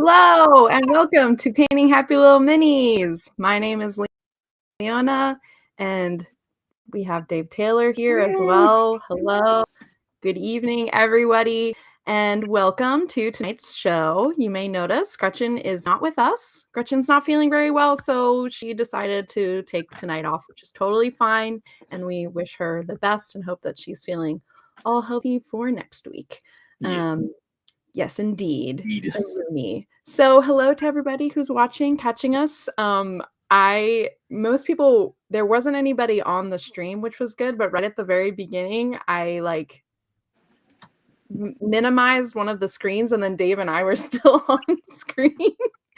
Hello and welcome to Painting Happy Lil Minis. My name is Leona and we have Dave Taylor here as well. Hello. Good evening, everybody, and welcome to tonight's show. You may notice Gretchen is not with us. Gretchen's not feeling very well, so she decided to take tonight off, which is totally fine. And we wish her the best and hope that she's feeling all healthy for next week. Yeah. Yes, indeed. So hello to everybody who's watching, catching us. Most people, there wasn't anybody on the stream, which was good, but right at the very beginning, I minimized one of the screens and then Dave and I were still on screen.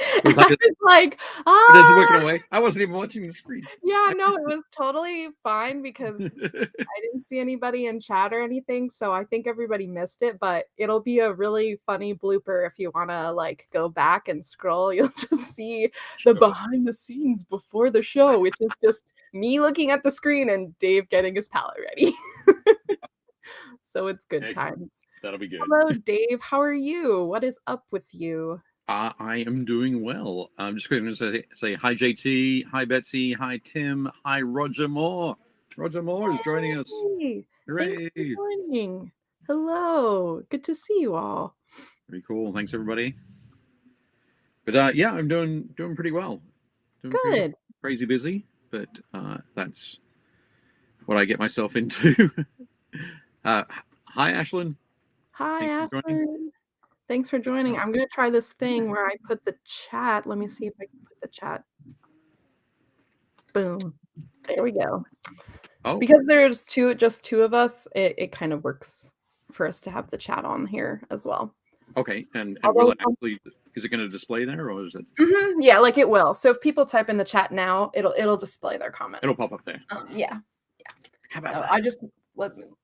I was like, It isn't working away. I wasn't even watching the screen. Yeah, no, it was totally fine because I didn't see anybody in chat or anything, so I think everybody missed it, but it'll be a really funny blooper if you want to go back and scroll. You'll just see the behind the scenes before the show, which is just me looking at the screen and Dave getting his palette ready. So it's good times. That'll be good. Hello, Dave. How are you? What is up with you? I am doing well. I'm just going to say hi, JT. Hi, Betsy. Hi, Tim. Hi, Roger Moore. Roger Moore is joining us. Hooray! Thanks for joining. Hello. Good to see you all. Very cool. Thanks, everybody. But yeah, I'm doing pretty well. Good. Crazy busy, but that's what I get myself into. Hi, Ashlyn. Hi, Ashlyn. Thanks for joining. I'm going to try this thing where I put the chat. Let me see if I can put the chat. Boom. There we go. Oh. Because there's just two of us, it kind of works for us to have the chat on here as well. Okay. And will it actually, is it going to display there or is it? Mm-hmm. Yeah, it will. So if people type in the chat now, it'll display their comments. It'll pop up there. Yeah. How about that?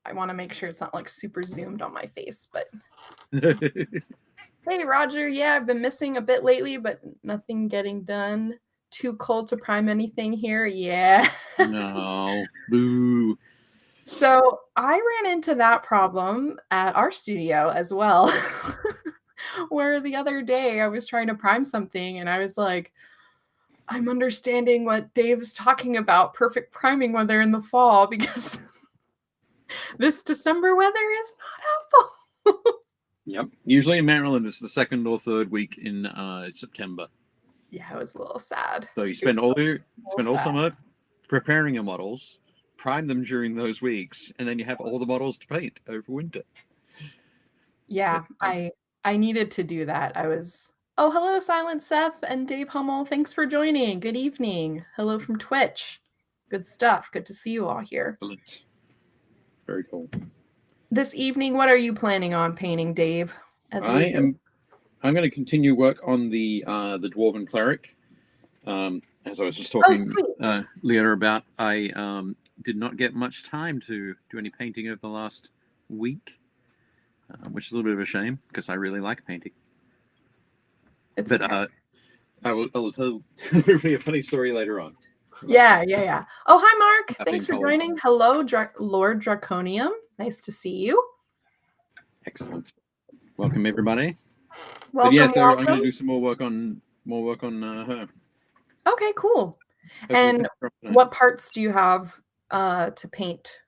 I want to make sure it's not super zoomed on my face, but hey, Roger. Yeah, I've been missing a bit lately, but nothing getting done. Too cold to prime anything here. Yeah. No. Boo. So I ran into that problem at our studio as well, where the other day I was trying to prime something and I was like, I'm understanding what Dave's talking about, perfect priming weather in the fall, because this December weather is not helpful. Yep. Usually in Maryland, it's the second or third week in September. Yeah, it was a little sad. So you spend all summer preparing your models, prime them during those weeks, and then you have all the models to paint over winter. Yeah, I needed to do that. Oh, hello, Silent Seth and Dave Hummel. Thanks for joining. Good evening. Hello from Twitch. Good stuff. Good to see you all here. Excellent. Very cool. This evening, what are you planning on painting, Dave? I'm going to continue work on the Dwarven Cleric. As I was just talking Leona about, I did not get much time to do any painting over the last week, which is a little bit of a shame because I really like painting. I will tell a funny story later on. Yeah. Oh, hi, Mark. Thanks for joining. Hello, Lord Draconium. Nice to see you. Excellent. Welcome, everybody. Welcome. I'm going to do some more work on her. Okay, cool. And what parts do you have to paint?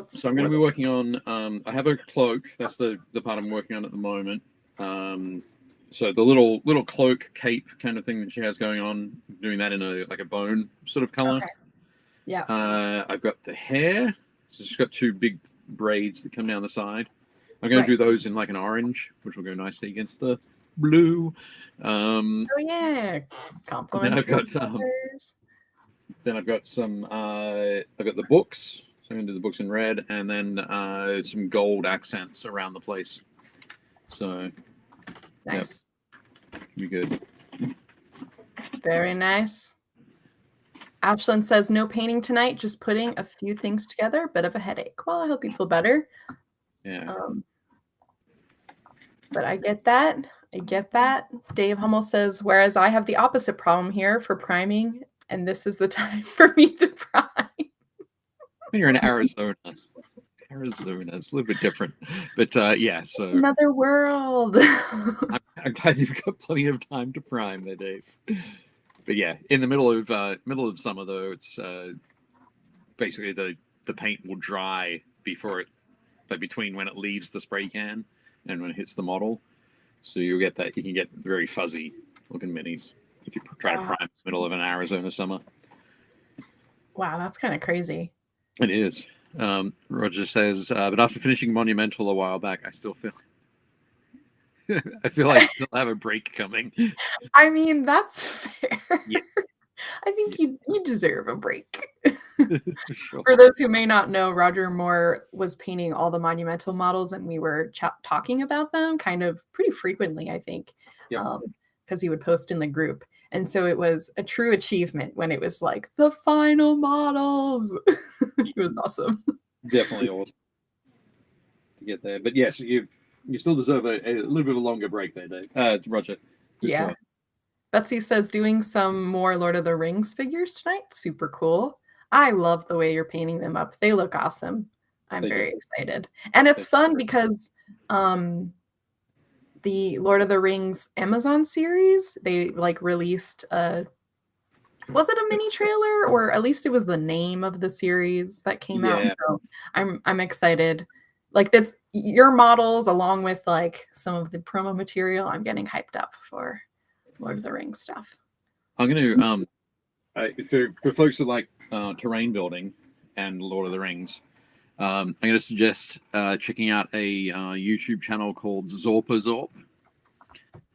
So I'm going to be working on. I have a cloak. That's the part I'm working on at the moment. So the little cloak cape kind of thing that she has going on, doing that in a bone sort of color. Okay. Yeah. I've got the hair. So she's got two big braids that come down the side. I'm going to do those in an orange, which will go nicely against the blue. Oh yeah. Then I've got the books. So I'm going to do the books in red, and then some gold accents around the place. So nice. Be good. Very nice. Ashlyn says no painting tonight, just putting a few things together. Bit of a headache. Well, I hope you feel better. Yeah. But I get that. Dave Hummel says, whereas I have the opposite problem here for priming, and this is the time for me to prime. You're in Arizona. It's a little bit different, but yeah. So another world. I'm glad you've got plenty of time to prime there, Dave. But yeah, in the middle of summer though, it's basically the paint will dry before it, like between when it leaves the spray can and when it hits the model. So you'll get that. You can get very fuzzy looking minis if you try to prime in the middle of an Arizona summer. Wow, that's kind of crazy. It is. Roger says, but after finishing Monumental a while back, I still feel I feel I still have a break coming. I mean, that's fair. Yeah. I think you deserve a break. Sure. For those who may not know, Roger Moore was painting all the Monumental models, and we were talking about them kind of pretty frequently, I think, because he would post in the group. And so it was a true achievement when it was like the final models. It was awesome. Definitely awesome to get there. But yes, you still deserve a little bit of a longer break there, Dave. Roger. Yeah. Sure. Betsy says doing some more Lord of the Rings figures tonight. Super cool. I love the way you're painting them up. They look awesome. I'm very excited. And it's fun because the Lord of the Rings Amazon series, they like released was it a mini trailer, or at least it was the name of the series that came out. So I'm excited. Like that's your models along with like some of the promo material. I'm getting hyped up for Lord of the Rings stuff. I'm going to for folks who like terrain building and Lord of the Rings, I'm going to suggest checking out a YouTube channel called Zorpa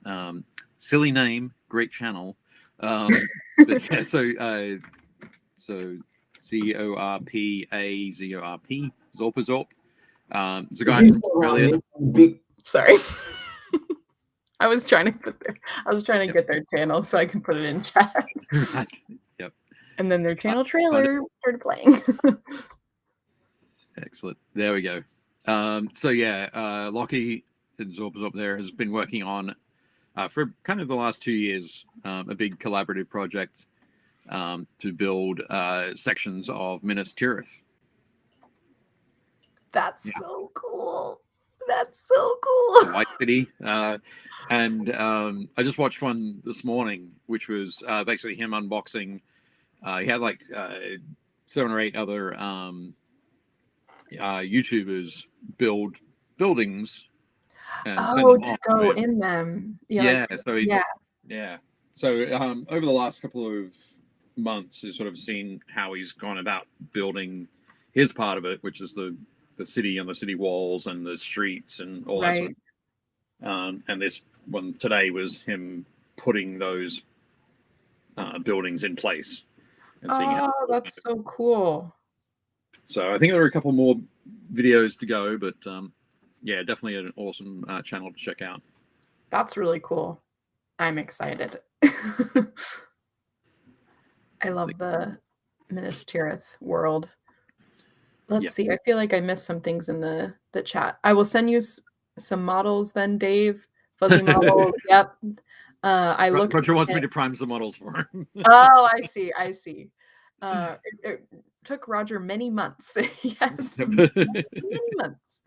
Zorp. Silly name, great channel. But yeah, so ZORPAZORP, Zorpa Zorp. It's a guy from Australia. Sorry. I was trying to get their channel so I can put it in chat. Yep. And then their channel trailer started playing. Excellent. There we go. So yeah, Lockie and Zorp there has been working on for kind of the last 2 years a big collaborative project to build sections of Minas Tirith. That's so cool. That's so cool. White City. And I just watched one this morning, which was basically him unboxing. He had like 7 or 8 other YouTubers build buildings. And to go in them. Yeah. So over the last couple of months, he's sort of seen how he's gone about building his part of it, which is the city and the city walls and the streets and all that sort of. And this one today was him putting those buildings in place and seeing how. That's so cool. So I think there are a couple more videos to go, but yeah, definitely an awesome channel to check out. That's really cool. I'm excited. I love the Minas Tirith world. Let's see. I feel like I missed some things in the chat. I will send you some models then, Dave. Fuzzy models. Yep. Roger wants me to prime some models for him. Oh, I see. It took Roger many months. Yes. Many months.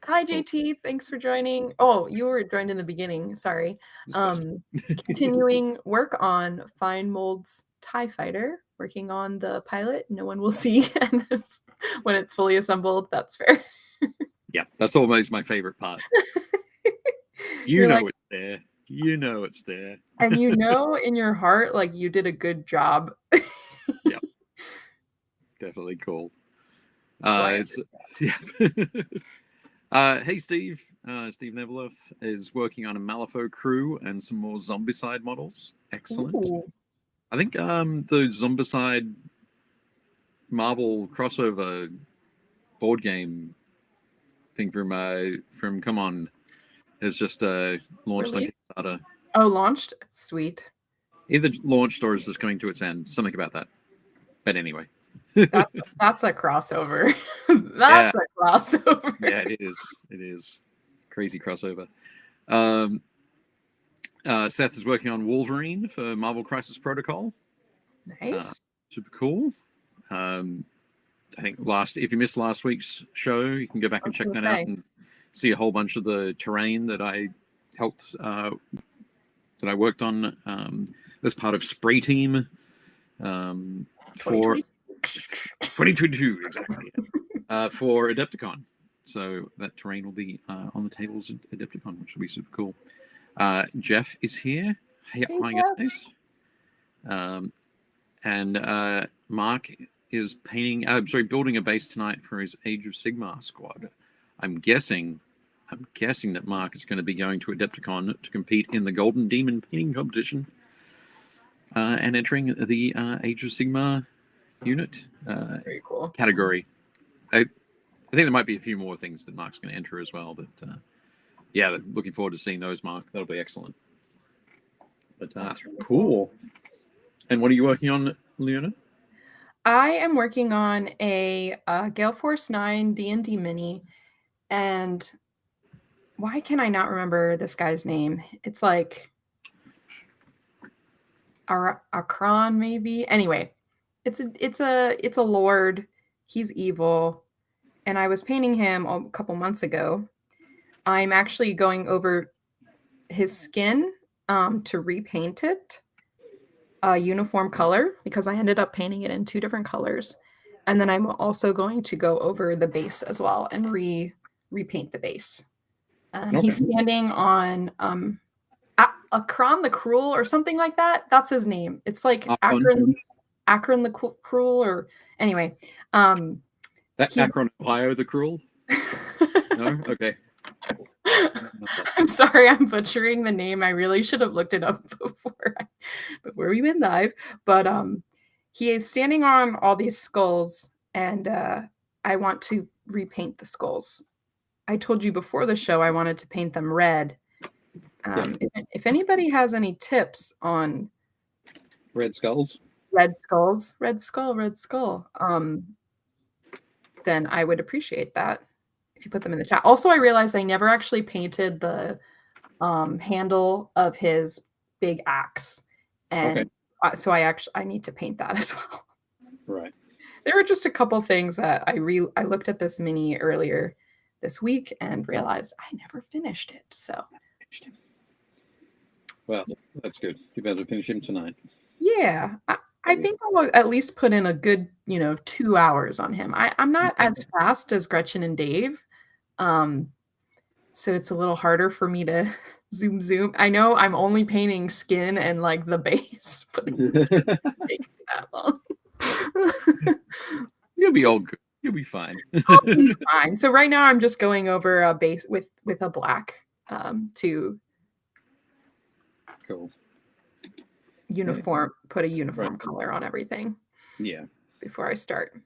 Hi, JT. Thanks for joining. Oh, you were joined in the beginning. Sorry. Continuing work on Fine Mold's TIE Fighter. Working on the pilot. No one will see. And then when it's fully assembled, that's fair. Yeah, that's always my favorite part. You know it's there. You know it's there. And you know in your heart, like you did a good job. Yeah. Definitely cool. Yeah. Hey, Steve. Steve Neveloff is working on a Malifaux crew and some more Zombicide models. Excellent. Ooh. I think the Zombicide Marvel crossover board game thing from Come On is just launched on Kickstarter. Oh, launched? Sweet. Either launched or is just coming to its end. Something about that. But anyway. That's a crossover. That's a crossover. Yeah, it is. It is. Crazy crossover. Seth is working on Wolverine for Marvel Crisis Protocol. Nice. Super cool. I think if you missed last week's show, you can go back and check that out and see a whole bunch of the terrain that I helped that I worked on as part of Spray Team for 2022 exactly for Adepticon. So that terrain will be on the tables at Adepticon, which will be super cool. Jeff is here. Hey, hi guys. And Mark is building a base tonight for his Age of Sigmar squad. I'm guessing that Mark is going to be going to Adepticon to compete in the Golden Demon painting competition and entering the Age of Sigmar unit Very cool category. I think there might be a few more things that Mark's going to enter as well, but yeah, looking forward to seeing those, Mark. That'll be excellent. But that's really cool. And what are you working on, Leona? I am working on a Gale Force 9 D&D mini, and why can I not remember this guy's name? It's like Akron, maybe. Anyway, it's a lord. He's evil, and I was painting him a couple months ago. I'm actually going over his skin to repaint it a uniform color because I ended up painting it in 2 different colors. And then I'm also going to go over the base as well and repaint the base. Okay. He's standing on Akron the Cruel or something like that. That's his name. It's like Akron the Cruel, or anyway. That Akron, Ohio the Cruel? No? Okay. I'm sorry, I'm butchering the name. I really should have looked it up before we went live. But he is standing on all these skulls, and I want to repaint the skulls. I told you before the show I wanted to paint them red. If anybody has any tips on red skull, then I would appreciate that if you put them in the chat. Also, I realized I never actually painted the handle of his big axe, and so I need to paint that as well. Right. There were just a couple things that I looked at this mini earlier this week and realized I never finished it. So, well, that's good. You better finish him tonight. Yeah, I think I'll at least put in a good 2 hours on him. I'm not as fast as Gretchen and Dave. So it's a little harder for me to zoom. I know I'm only painting skin and like the base, but it takes that long. You'll be all good. You'll be fine. I'll be fine. So right now I'm just going over a base with a black to cool. Uniform, put a uniform color on everything. Yeah. Before I start.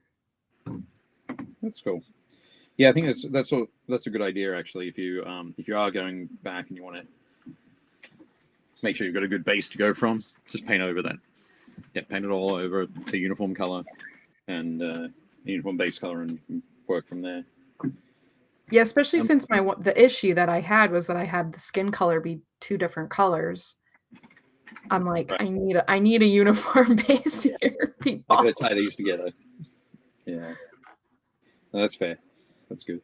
That's cool. Yeah, I think that's a good idea actually. If you are going back and you want to make sure you've got a good base to go from, just paint over that. Yeah, paint it all over the uniform color and uniform base color, and work from there. Yeah, especially since the issue that I had was that I had the skin color be 2 different colors. I'm like, I need a uniform base here, people. I gotta tie these together. Yeah, no, that's fair. That's good.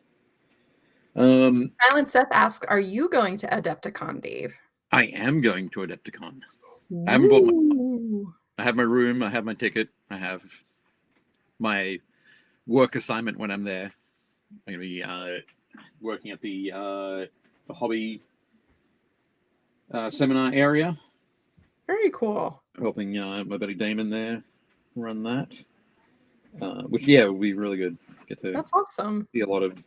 Silent Seth asks, "Are you going to Adepticon, Dave?" I am going to Adepticon. I haven't bought I have my room. I have my ticket. I have my work assignment when I'm there. I'm gonna be working at the hobby seminar area. Very cool. Helping my buddy Damon there run that, which will be really good. That's awesome. See a lot of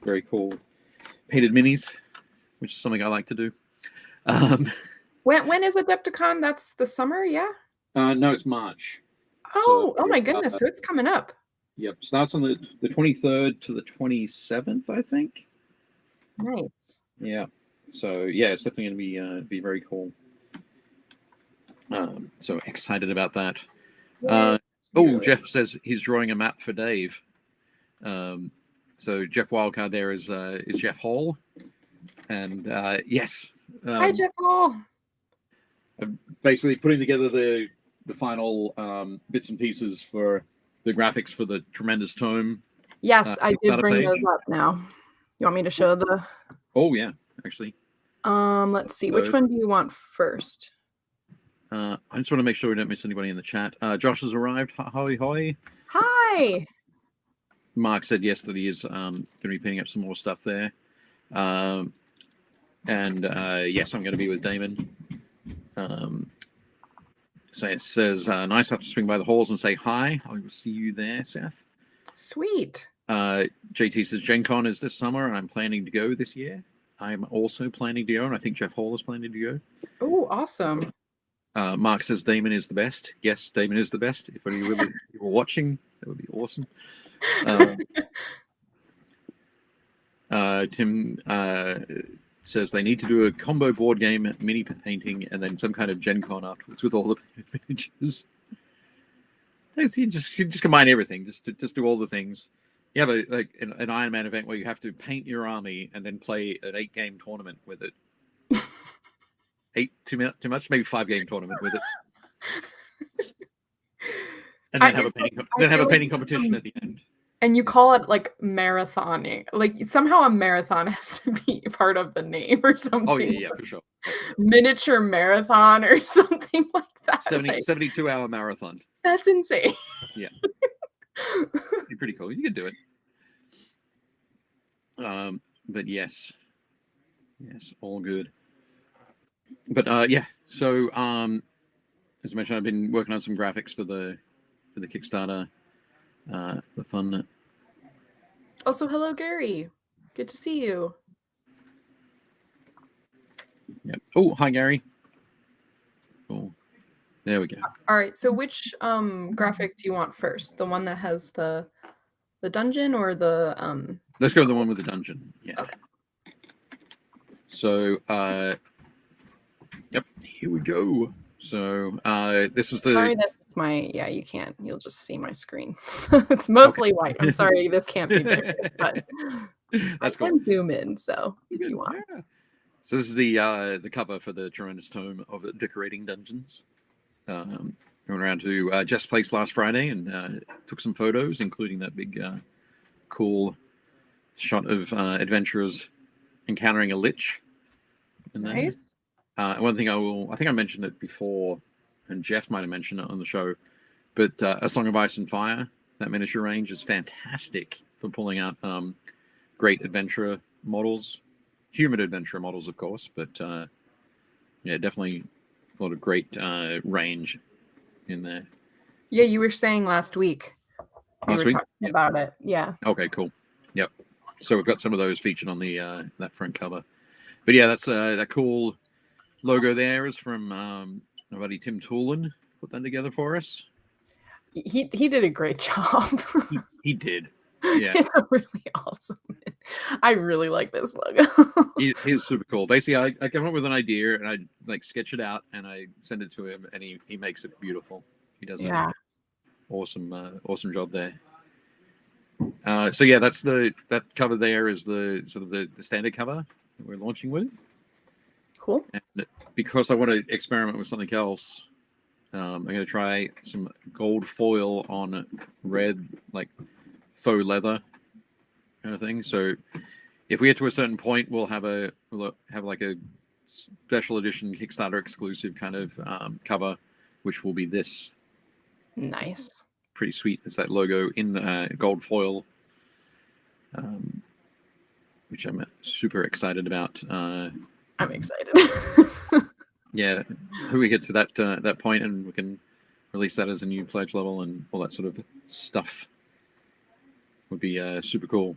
very cool painted minis, which is something I like to do. When is Adepticon? That's the summer, yeah? No, it's March. Oh my goodness! So it's coming up. Yep, starts on the 23rd to the 27th, I think. Nice. Yeah. So yeah, it's definitely going to be very cool. So excited about that. Jeff says he's drawing a map for Dave. So Jeff Wildcard there is Jeff Hall, and yes. Hi, Jeff Hall. I'm basically putting together the final bits and pieces for the graphics for the Tremendous Tome. Yes, I did bring those up now. You want me to show the? Oh yeah, actually. Let's see. Which one do you want first? I just want to make sure we don't miss anybody in the chat. Josh has arrived. Hoy hoy. Hi. Mark said yes that he is going to be painting up some more stuff there. And yes, I'm going to be with Damon. So it says, nice to have to swing by the halls and say hi. I will see you there, Seth. Sweet. JT says, Gen Con is this summer, and I'm planning to go this year. I'm also planning to go, and I think Jeff Hall is planning to go. Oh, awesome. Mark says Damon is the best. Yes, Damon is the best. If you were watching, that would be awesome. Tim says they need to do a combo board game, mini painting, and then some kind of Gen Con afterwards with all the miniatures. You just combine everything. Just do all the things. You have an Iron Man event where you have to paint your army and then play an 8-game tournament with it. 8 too much? Maybe 5-game tournament with it. And then have a painting competition at the end. And you call it like marathoning. Like somehow a marathon has to be part of the name or something. Oh yeah, for sure. Miniature marathon or something like that. 72-hour marathon. That's insane. Yeah. It'd be pretty cool. You could do it. But yes, all good. But yeah, so as I mentioned, I've been working on some graphics for the Kickstarter. The fun. Also, hello, Gary. Good to see you. Yep. Oh, hi, Gary. Cool. There we go. All right. So, which graphic do you want first? The one that has the dungeon, or the Let's go with the one with the dungeon. Yeah. Okay. So, yep. Here we go. So, this is the. Sorry, that's my. Yeah, you can't. You'll just see my screen. It's mostly white. I'm sorry, this can't be bigger, but that's cool. I can zoom in. So, if you want. Yeah. So this is the cover for the Tremendous Tome of Decorating Dungeons. I went around to Jeff's place last Friday and took some photos, including that big, cool shot of adventurers encountering a lich. Nice. One thing I think I mentioned it before, and Jeff might have mentioned it on the show, but A Song of Ice and Fire, that miniature range is fantastic for pulling out great adventurer models, human adventurer models, of course, but yeah, definitely a lot of great range in there. Yeah, you were saying last week. Talking about it. Yeah. Okay, cool. Yep. So we've got some of those featured on the that front cover. But yeah, that's that cool logo there is from our buddy Tim Toolin. Put that together for us. He did a great job. he did. Yeah. It's a really awesome. I really like this logo. He's super cool. Basically, I come up with an idea and I like sketch it out and I send it to him and he makes it beautiful. He does an awesome job there. So yeah, that cover there is the sort of the standard cover that we're launching with. Cool. And because I want to experiment with something else, I'm going to try some gold foil on red, like faux leather kind of thing. So if we get to a certain point, we'll have like a special edition Kickstarter exclusive kind of cover, which will be this. Nice. Pretty sweet. It's that logo in gold foil, which I'm super excited about. I'm excited. Yeah, we get to that point and we can release that as a new pledge level and all that sort of stuff. Would be super cool.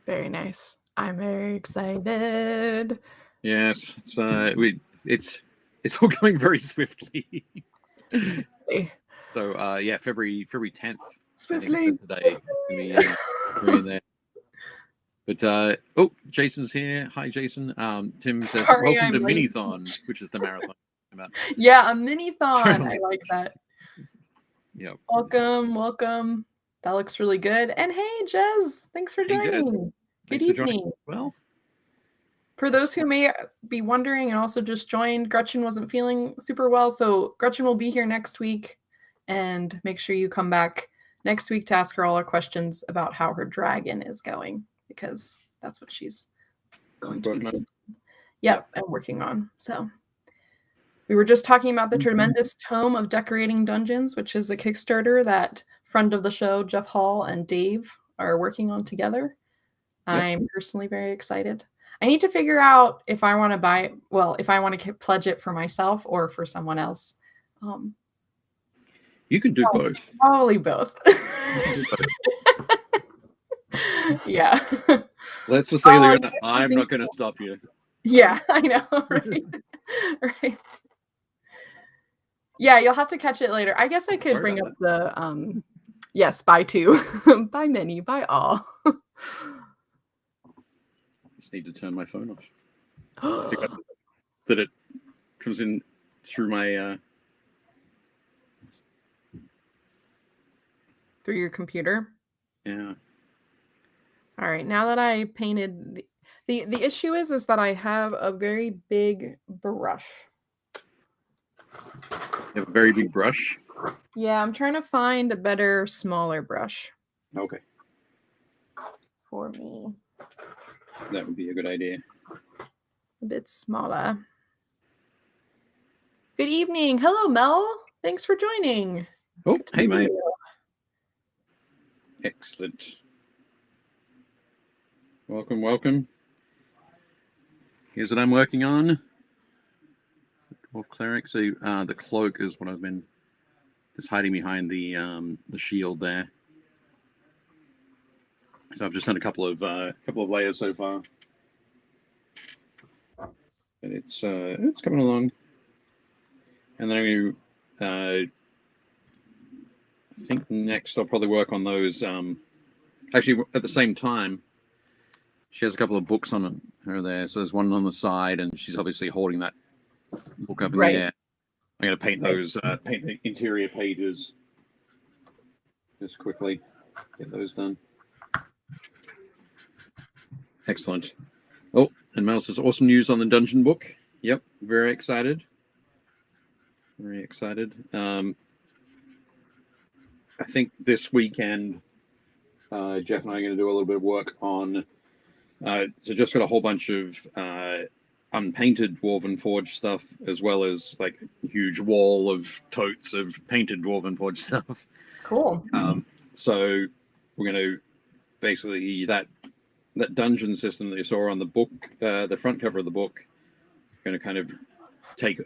Very nice. I'm very excited. Yes, it's all going very swiftly. So yeah, February 10th. Swiftly today. We're in there. But oh, Jason's here. Hi, Jason. Tim says, "Welcome to Minithon," which is the marathon. Yeah, a Minithon. I like that. Yeah. Welcome. That looks really good. And hey, Jez, thanks for joining. Good evening. Well, for those who may be wondering and also just joined, Gretchen wasn't feeling super well, so Gretchen will be here next week, and make sure you come back next week to ask her all our questions about how her dragon is going, because that's what she's going to be. Yep, I'm working on. So we were just talking about the tremendous tome of Decorating Dungeons, which is a Kickstarter that friend of the show, Jeff Hall and Dave, are working on together. Yep. I'm personally very excited. I need to figure out if I want to buy, if I want to pledge it for myself or for someone else. You can do both. Probably both. Yeah. Let's just say Leona, I'm not going to stop you. Yeah, I know. Right? Right. Yeah, you'll have to catch it later. I guess I could bring up the yes, buy two, buy many, buy all. Just need to turn my phone off. That it comes in through my through your computer. Yeah. All right. Now that I painted, the issue is that I have a very big brush. You have a very big brush? Yeah, I'm trying to find a better, smaller brush. Okay. For me. That would be a good idea. A bit smaller. Good evening. Hello, Mel. Thanks for joining. Oh, hey, mate. Excellent. Welcome, welcome. Here's what I'm working on. Dwarven Cleric. So the cloak is what I've been just hiding behind the shield there. So I've just done a couple of layers so far, but it's coming along. And then I think next I'll probably work on those. Actually, at the same time, she has a couple of books on her there. So there's one on the side, and she's obviously holding that book up in the air. I'm going to paint those, paint the interior pages just quickly. Get those done. Excellent. Oh, and Mel says, awesome news on the dungeon book. Yep, very excited. Very excited. I think this weekend, Jeff and I are going to do a little bit of work on. So just got a whole bunch of unpainted Dwarven Forge stuff, as well as like a huge wall of totes of painted Dwarven Forge stuff. Cool. So we're going to basically that dungeon system that you saw on the book, the front cover of the book, going to kind of take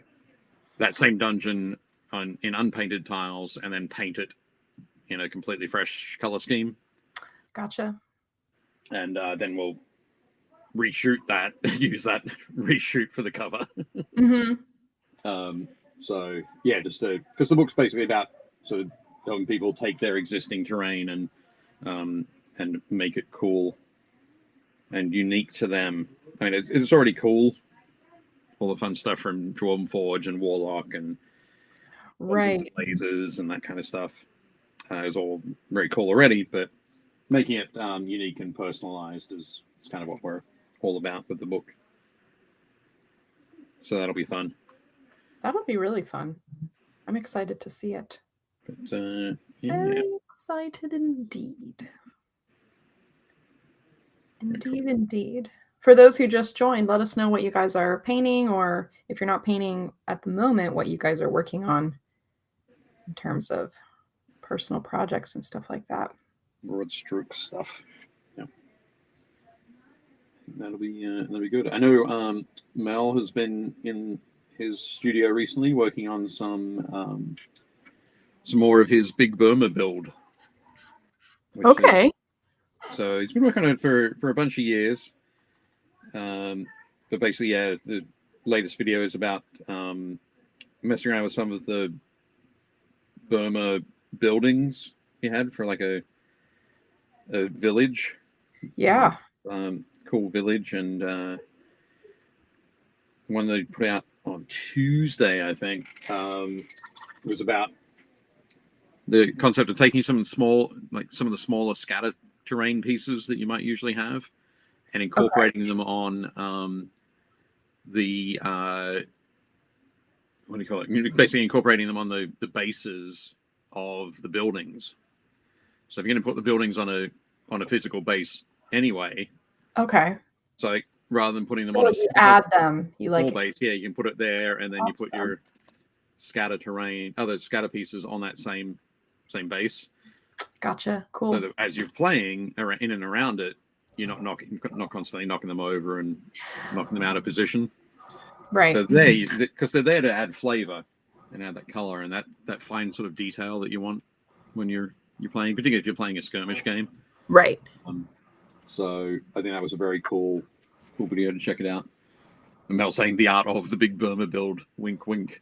that same dungeon in unpainted tiles and then paint it in a completely fresh color scheme. Gotcha. And then we'll reshoot that, use that reshoot for the cover. So yeah, just because the book's basically about sort of helping people take their existing terrain and make it cool and unique to them. I mean, it's already cool. All the fun stuff from Dwarven Forge and Warlock and lasers and that kind of stuff is all very cool already. But making it unique and personalized is kind of what we're all about with the book. So that'll be fun. That'll be really fun. I'm excited to see it. But, yeah. Very excited indeed. Indeed. For those who just joined, let us know what you guys are painting, or if you're not painting at the moment, what you guys are working on in terms of personal projects and stuff like that. Broad stroke stuff. Yeah. That'll be good. I know Mel has been in his studio recently working on some more of his Big Burma build. Okay. So he's been working on it for a bunch of years. But basically, yeah, the latest video is about messing around with some of the Burma buildings he had for like a village. Yeah. Cool village, and one they put out on Tuesday, I think, was about the concept of taking some of the smaller scattered terrain pieces that you might usually have and incorporating them on the what do you call it? Basically incorporating them on the bases of the buildings. So if you're going to put the buildings on a physical base anyway. Okay. So rather than putting them So on a you add them. You like base. Yeah, you can put it there, and then you put your scatter terrain, other scatter pieces on that same base. Gotcha. Cool. So that as you're playing in and around it, you're not constantly knocking them over and knocking them out of position. Right. But because they're there to add flavor and add that color and that fine sort of detail that you want when you're playing, particularly if you're playing a skirmish game. Right. So I think that was a very cool video to check it out. And Mel saying the art of the big Burma build, wink, wink.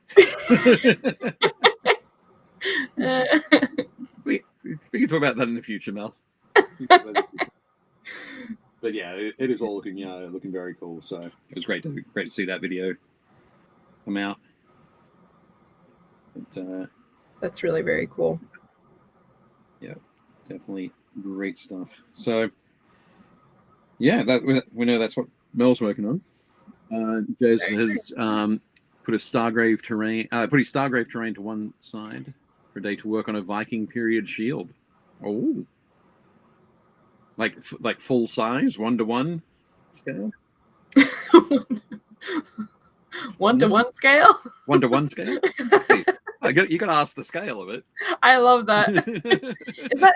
We can talk about that in the future, Mel. But yeah, it is all looking very cool. So it was great to see that video come out. But, that's really very cool. Yeah, definitely great stuff. So yeah, we know that's what Mel's working on. Jez has put his Stargrave terrain to one side for a day to work on a Viking period shield. Oh, like full size, 1-to-1 scale. 1-to-1 scale. 1-to-1 scale. You got to ask the scale of it. I love that. Is that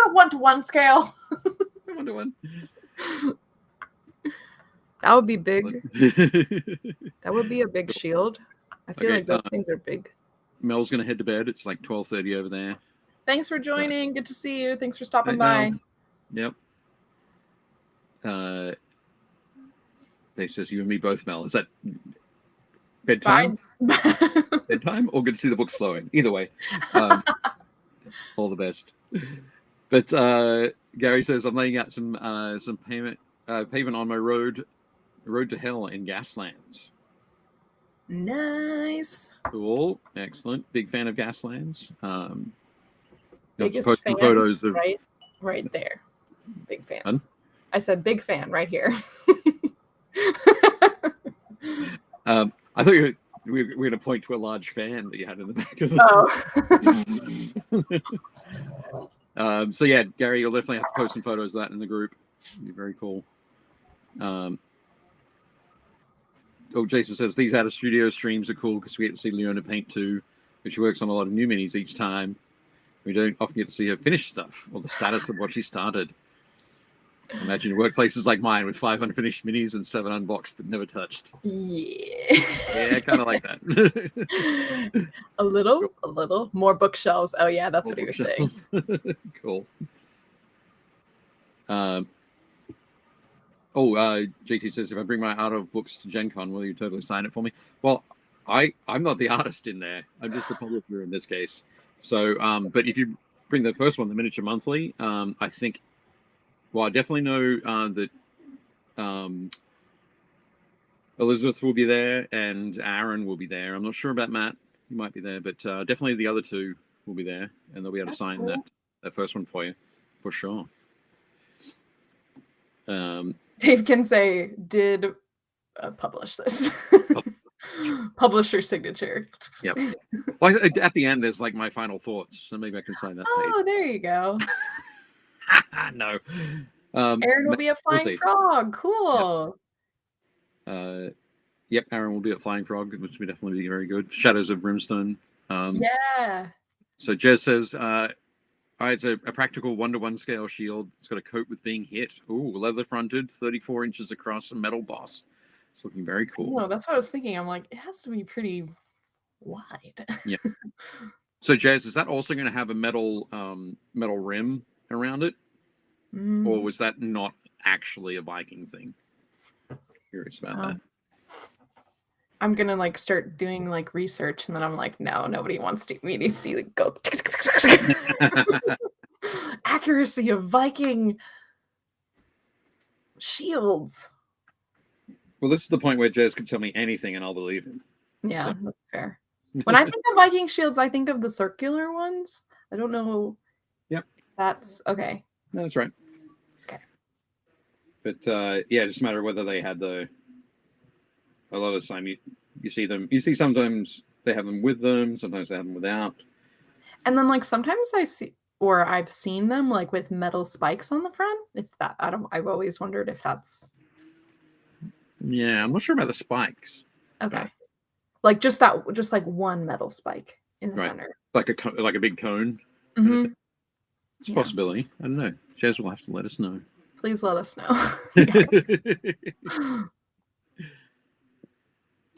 a 1-to-1 scale? 1-to-1. That would be big. That would be a big shield. I feel like those things are big. Mel's gonna head to bed. It's like 12:30 over there. Thanks for joining. Good to see you. Thanks for stopping by. Yep. They says you and me both, Mel. Is that bedtime? Bedtime, or good to see the books flowing? Either way, all the best. But Gary says I'm laying out some pavement on my road to hell in Gaslands. Nice. Cool. Excellent. Big fan of Gaslands. Biggest fan, photos of right there. Big fan. Fun? I said big fan right here. I thought we were going to point to a large fan that you had in the back of the. Oh. So yeah, Gary, you'll definitely have to post some photos of that in the group. It'd be very cool. Jason says these out of studio streams are cool because we get to see Leona paint too, but she works on a lot of new minis each time. We don't often get to see her finish stuff or the status of what she started. Imagine workplaces like mine with 5 unfinished minis and 7 unboxed but never touched. Yeah, kind of like that. a little more bookshelves. Oh yeah, that's what he was saying. Cool. JT says if I bring my art of books to Gen Con, will you totally sign it for me? Well, I'm not the artist in there. I'm just the publisher in this case. So, but if you bring the first one, the miniature monthly, I think. Well, I definitely know that Elizabeth will be there and Aaron will be there. I'm not sure about Matt. He might be there, but definitely the other two will be there, and they'll be able to sign that first one for you, for sure. Dave can say, did publish this. Publisher signature. Yep. Well, at the end, there's like my final thoughts, so maybe I can sign that page. Oh, there you go. No. Aaron will be a flying frog. Cool. Yep, Aaron will be at Flying Frog, which will definitely be very good. Shadows of Brimstone. Yeah. So Jez says, it's a practical 1-to-1 scale shield. It's got a coat with being hit. Ooh, leather fronted, 34 inches across, a metal boss. It's looking very cool. No, that's what I was thinking. I'm like, it has to be pretty wide. Yeah. So Jez, is that also going to have a metal rim around it? Or was that not actually a Viking thing? Curious about that. I'm gonna like start doing like research, and then I'm like, no, nobody wants me to see the go accuracy of Viking shields. Well, this is the point where Jez could tell me anything, and I'll believe him. Yeah, so. That's fair. When I think of Viking shields, I think of the circular ones. I don't know. Yep. That's okay. No, that's right. Okay. But yeah, it's just a matter of whether they had a lot of the time you see them. You see sometimes they have them with them, sometimes they have them without. And then like sometimes I've seen them like with metal spikes on the front. If that, I've always wondered if that's Yeah, I'm not sure about the spikes. Okay. Like just like one metal spike in the center. Like a big cone. Mm-hmm. It's a possibility. I don't know. Jez will have to let us know. Please let us know.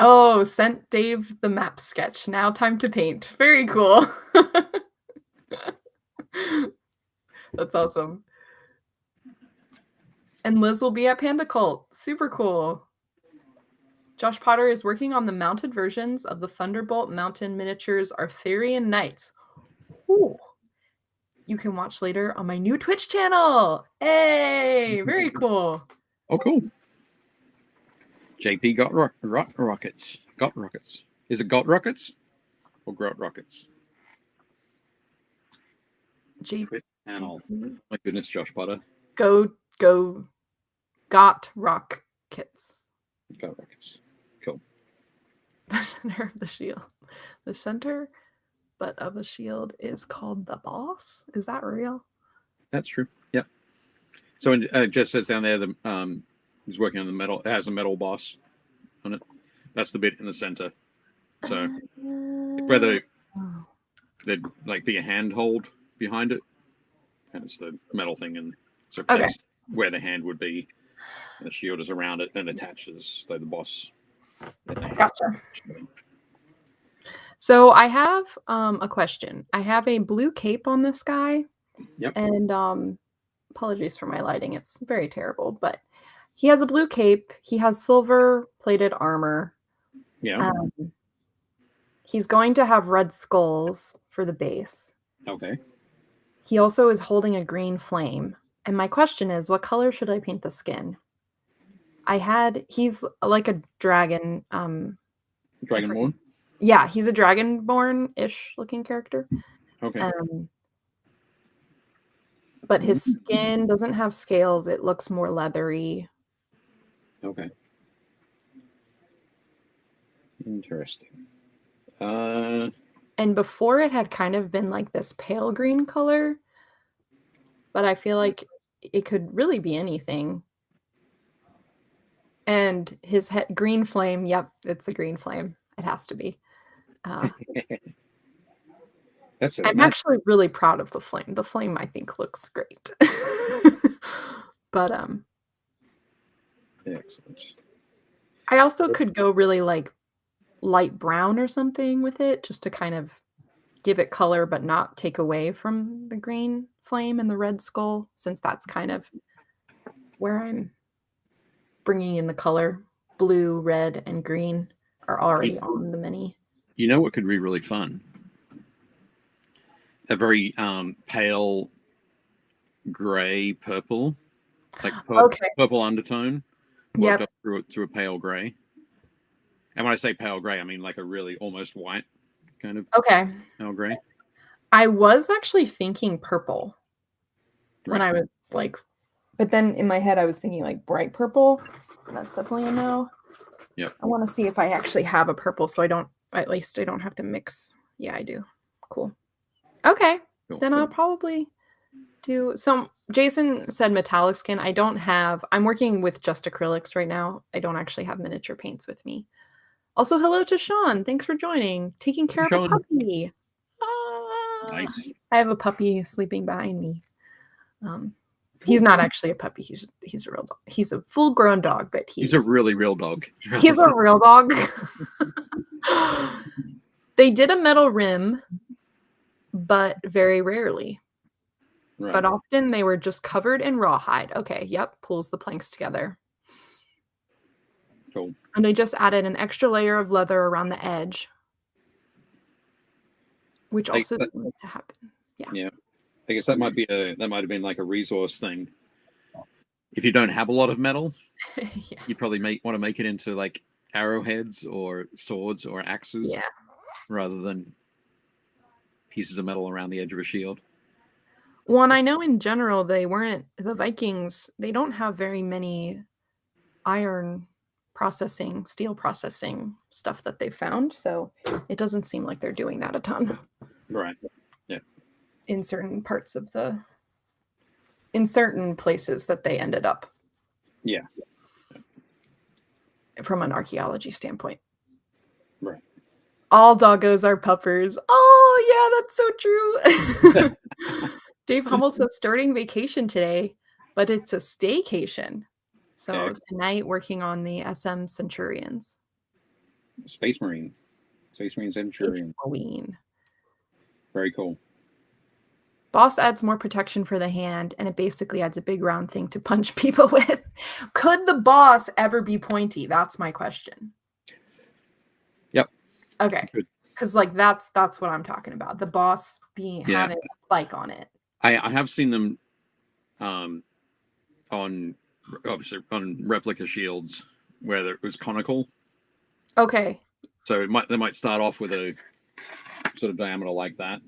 Oh, sent Dave the map sketch. Now time to paint. Very cool. That's awesome. And Liz will be at Panda Cult. Super cool. Josh Potter is working on the mounted versions of the Thunderbolt Mountain Miniatures Arthurian Knights. Ooh. You can watch later on my new Twitch channel. Hey, very cool. Oh, cool. JP got rockets. Got rockets. Is it got rockets or grot rockets? JP. My goodness, Josh Potter. Got rockets. Got rockets. Cool. The center of the shield. The center but of a shield is called the boss. Is that real? That's true. Yeah. So it just says down there the he's working on the metal. It has a metal boss on it. That's the bit in the center. So whether there'd like be a handhold behind it, and it's the metal thing, and so that's where the hand would be. And the shield is around it and attaches so the boss. Gotcha. So I have a question. I have a blue cape on this guy. Yep. And apologies for my lighting. It's very terrible, but he has a blue cape. He has silver plated armor. Yeah. He's going to have red skulls for the base. Okay. He also is holding a green flame. And my question is, what color should I paint the skin? He's like a dragon. Dragonborn? Yeah, he's a dragonborn-ish looking character. Okay. But his skin doesn't have scales. It looks more leathery. Okay. Interesting. And before it had kind of been like this pale green color, but I feel like it could really be anything. And his green flame, yep, it's a green flame. It has to be. I'm actually really proud of the flame. The flame, I think, looks great. But excellent. I also could go really like light brown or something with it, just to kind of give it color, but not take away from the green flame and the red skull, since that's kind of where I'm bringing in the color. Blue, red, and green are already on the mini. You know what could be really fun? A very pale gray purple, like purple undertone. Yep. Through a pale gray. And when I say pale gray, I mean like a really almost white kind of pale gray. I was actually thinking purple when I was like, but then in my head I was thinking like bright purple. That's definitely a no. Yep. I want to see if I actually have a purple, so at least I don't have to mix. Yeah, I do. Cool. Okay. Cool. Then I'll probably do some. Jason said metallic skin. I'm working with just acrylics right now. I don't actually have miniature paints with me. Also, hello to Sean. Thanks for joining. Taking care of a puppy. Nice. I have a puppy sleeping behind me. He's not actually a puppy. He's a real dog. He's a full-grown dog, but he's a really real dog. He's a real dog. They did a metal rim, but very rarely. Right. But often they were just covered in rawhide. Okay, yep, pulls the planks together. Cool. And they just added an extra layer of leather around the edge, which also seems to happen. Yeah. Yeah. I guess that might have been like a resource thing. If you don't have a lot of metal, you probably want to make it into like arrowheads or swords or axes, rather than pieces of metal around the edge of a shield. Well, and I know in general the Vikings, they don't have very many iron processing, steel processing stuff that they found, so it doesn't seem like they're doing that a ton. Right. Yeah. In certain places that they ended up. Yeah. from an archaeology standpoint. Right. All doggos are puppers. Oh, yeah, that's so true. Dave Hummel says starting vacation today, but it's a staycation. So tonight working on the SM Centurions. Space Marine Centurion. Very cool. Boss adds more protection for the hand, and it basically adds a big round thing to punch people with. Could the boss ever be pointy? That's my question. Yep. Okay. Because like that's what I'm talking about. The boss having a spike on it. I have seen them on replica shields where it was conical. Okay. So they might start off with a sort of diameter like that.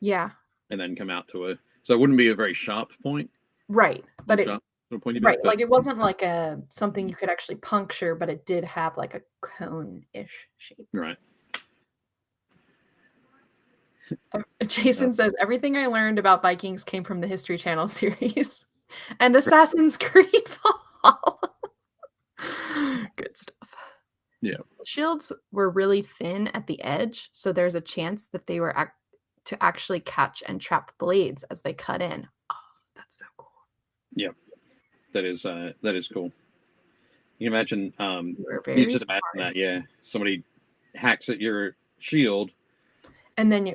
Yeah. And then come out to a, so it wouldn't be a very sharp point. Right. But right. Like it wasn't like something you could actually puncture, but it did have like a cone-ish shape. Right. Jason says, everything I learned about Vikings came from the History Channel series and Assassin's Creed Fall. Good stuff. Yeah. Shields were really thin at the edge, so there's a chance that they were to actually catch and trap blades as they cut in. Oh, that's so cool. Yep. That is cool. You can imagine you just imagine that, yeah. Somebody hacks at your shield and then you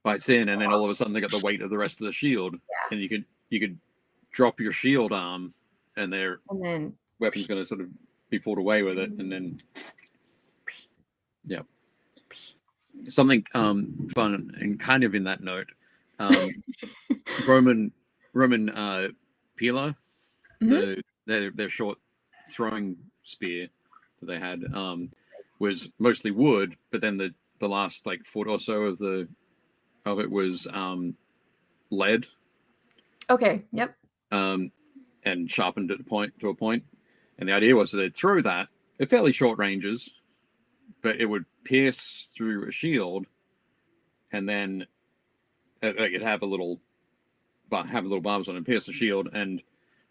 bites in, and then all of a sudden they got the weight of the rest of the shield. And you could drop your shield arm and their weapon's gonna sort of be pulled away with it, and then something fun and kind of in that note, Roman Pila, their short throwing spear that they had was mostly wood, but then the last like foot or so of it was lead. Okay. Yep. And sharpened to a point, and the idea was that they'd throw that at fairly short ranges, but it would pierce through a shield, and then it'd have a little barbs on it, pierce the shield, and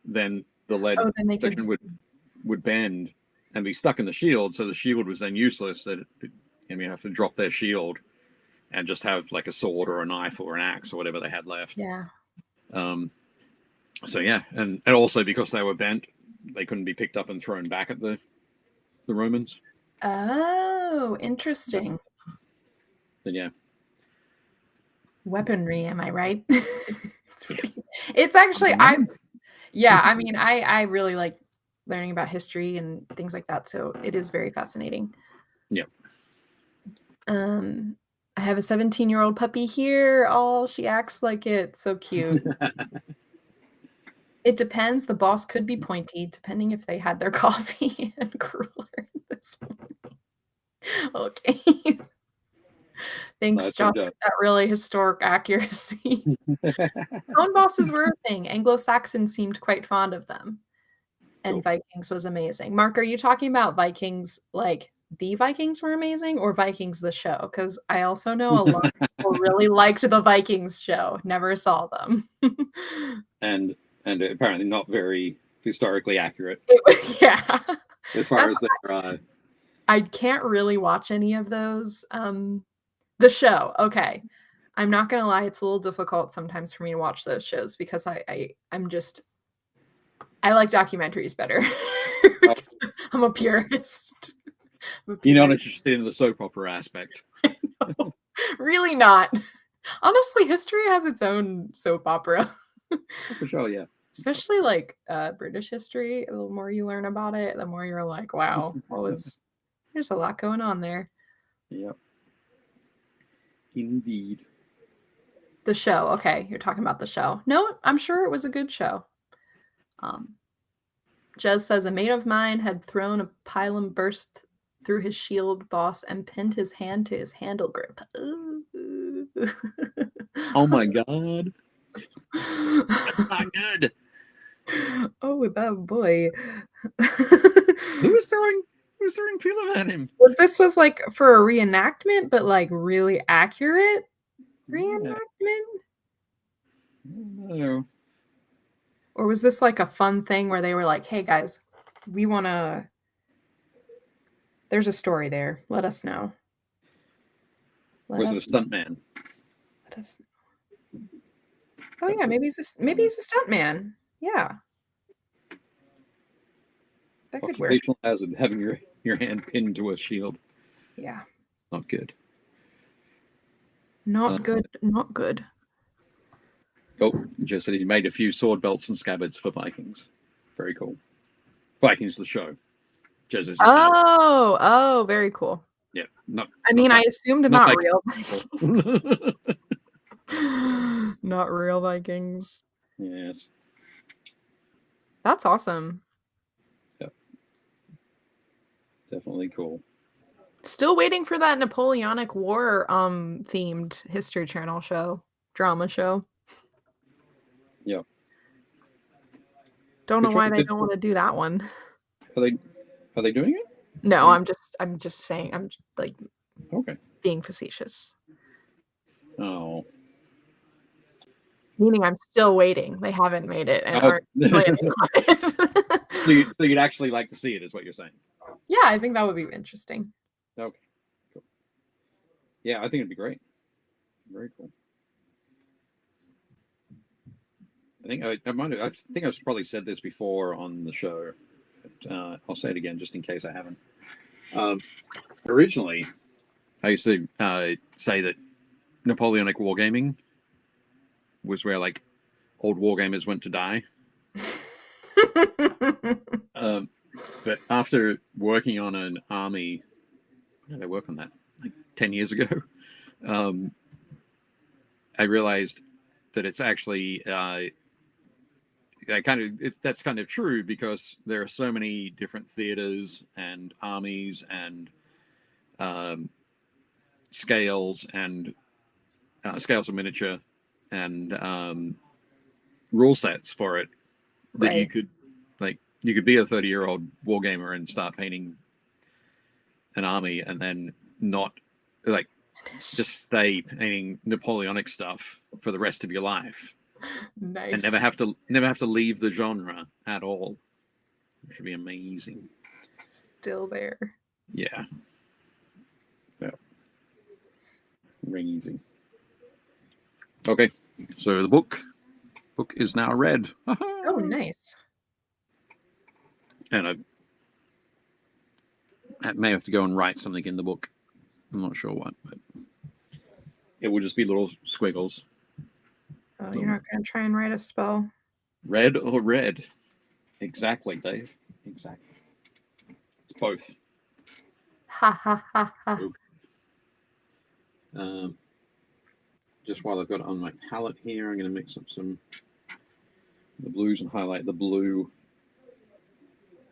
then the lead section would bend and be stuck in the shield, so the shield was then useless. That you have to drop their shield and just have like a sword or a knife or an axe or whatever they had left. Yeah. So yeah, and also because they were bent, they couldn't be picked up and thrown back at the Romans. Oh, interesting. Then yeah. Weaponry, am I right? It's actually I mean I really like learning about history and things like that, so it is very fascinating. Yeah. I have a 17-year-old puppy here. Oh, she acts like it. So cute. It depends. The boss could be pointy, depending if they had their coffee and cruller this morning. Okay. Thanks, Josh, for that really historic accuracy. Cone bosses were a thing. Anglo-Saxons seemed quite fond of them. And Vikings was amazing. Mark, are you talking about Vikings like the Vikings were amazing or Vikings the show? Because I also know a lot of people really liked the Vikings show. Never saw them. and apparently not very historically accurate. Yeah. As far as their I can't really watch any of those. The show, okay. I'm not gonna lie, it's a little difficult sometimes for me to watch those shows because I'm just I like documentaries better. I'm a purist. You're not interested in the soap opera aspect. No, really not. Honestly, history has its own soap opera. For sure, yeah. Especially like British history. The more you learn about it, the more you're like, wow, there's a lot going on there. Yep. Indeed. The show. Okay, you're talking about the show. No, I'm sure it was a good show. Jez says a mate of mine had thrown a pylon burst through his shield boss and pinned his hand to his handle grip. Oh my god. That's not good. Oh, that boy. Who was throwing Pila at him? Well, this was like for a reenactment, but like really accurate reenactment? No. Or was this like a fun thing where they were like, hey guys, we want to there's a story there. Let us know. Was it a stuntman? Let us know. Oh yeah, maybe he's a stuntman. Yeah. That could work. Occupational hazard, having your hand pinned to a shield. Yeah. Not good. Not good. Not good. Oh, just said he made a few sword belts and scabbards for Vikings. Very cool. Vikings the show. Oh, very cool. Yeah. I assumed not real Vikings. Not real Vikings. Yes. That's awesome. Yep. Definitely cool. Still waiting for that Napoleonic War themed History Channel drama show. Yep. Don't know why they don't want to do that one. Are they doing it? No, I'm just saying, I'm like okay. Being facetious. Oh. Meaning I'm still waiting. They haven't made it and aren't planning on it. So you'd actually like to see it, is what you're saying? Yeah, I think that would be interesting. Okay. Cool. Yeah, I think it'd be great. Very cool. I think I've probably said this before on the show. But, I'll say it again just in case I haven't. Originally, I used to say that Napoleonic wargaming was where like old wargamers went to die. But after working on an army, when did I work on that? Like 10 years ago. I realized that it's actually that's kind of true, because there are so many different theaters and armies and scales of miniature and rule sets for it that Right. you could be a 30-year-old wargamer and start painting an army and then not just stay painting Napoleonic stuff for the rest of your life. Nice. And never have to leave the genre at all. It should be amazing. Still there. Yeah. Amazing. Okay, so the book is now read. Oh, nice. And I may have to go and write something in the book. I'm not sure what, but it will just be little squiggles. Oh, you're not going to try and write a spell? Red or red? Exactly, Dave. Exactly. It's both. Ha ha ha ha. Just while I've got it on my palette here, I'm going to mix up the blues and highlight the blue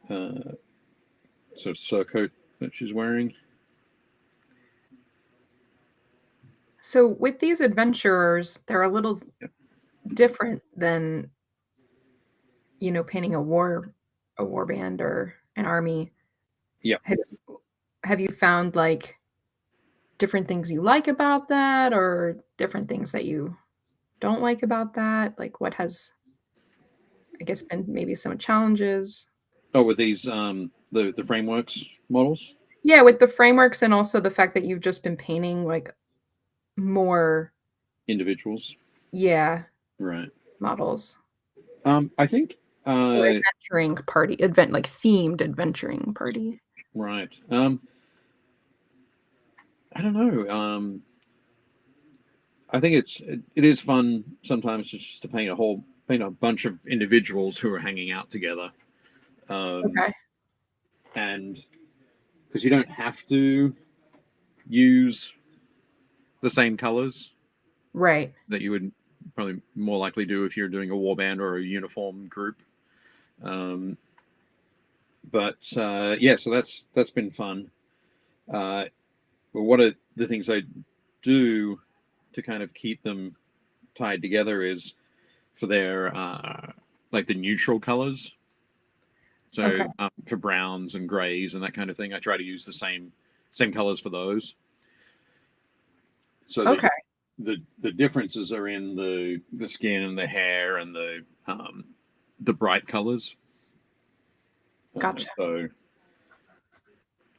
sort of surcoat that she's wearing. So with these adventurers, they're a little different than, painting a war band or an army. Yeah. Have you found like different things you like about that, or different things that you don't like about that? Like what has, I guess, been maybe some challenges? Oh, with these the frameworks models? Yeah, with the frameworks, and also the fact that you've just been painting like more individuals. Yeah. Right. Models. I think or adventuring party, themed adventuring party. Right. I don't know. I think it is fun sometimes just to paint a bunch of individuals who are hanging out together. Okay. And because you don't have to use the same colors, right, that you would probably more likely do if you're doing a warband or a uniform group. But yeah, so that's been fun. But what are the things I do to kind of keep them tied together is for their like the neutral colors. So okay. For browns and grays and that kind of thing, I try to use the same colors for those. So okay. The differences are in the skin and the hair and the bright colors. Gotcha. So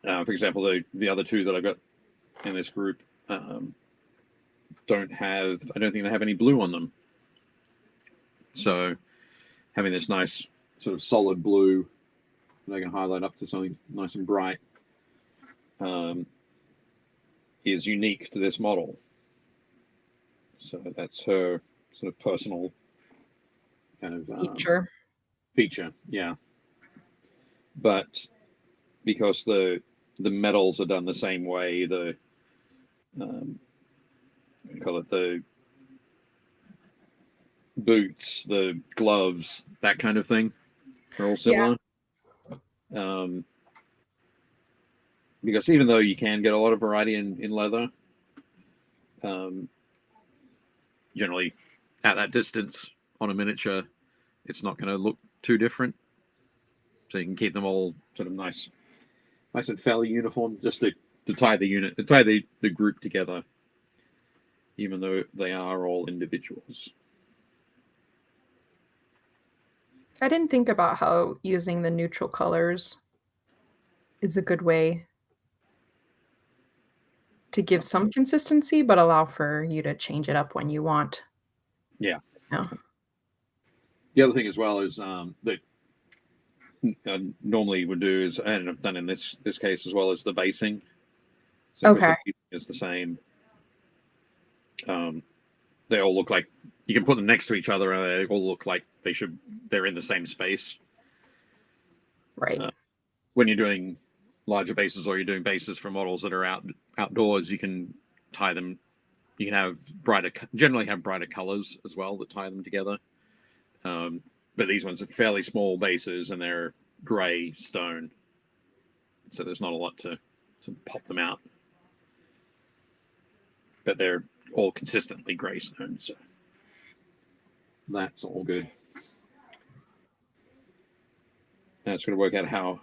For example, the other two that I've got in this group don't have. I don't think they have any blue on them. So having this nice sort of solid blue that I can highlight up to something nice and bright is unique to this model. So that's her sort of personal kind of feature, yeah. But because the medals are done the same way, the we call it the boots, the gloves, that kind of thing, are all similar. Yeah. Because even though you can get a lot of variety in leather, generally at that distance on a miniature, it's not going to look too different. So you can keep them all sort of nice and fairly uniform, just to tie the group together, even though they are all individuals. I didn't think about how using the neutral colors is a good way to give some consistency, but allow for you to change it up when you want. Yeah. No. The other thing as well is that normally would do is, and I've done in this case as well, as the basing. So okay. It's the same. They all look like you can put them next to each other, and they all look like they're in the same space. Right. When you're doing larger bases, or you're doing bases for models that are outdoors, you can tie them. You can generally have brighter colors as well that tie them together. But these ones are fairly small bases, and they're gray stone, so there's not a lot to pop them out. But they're all consistently gray stone, so that's all good. Now it's going to work out how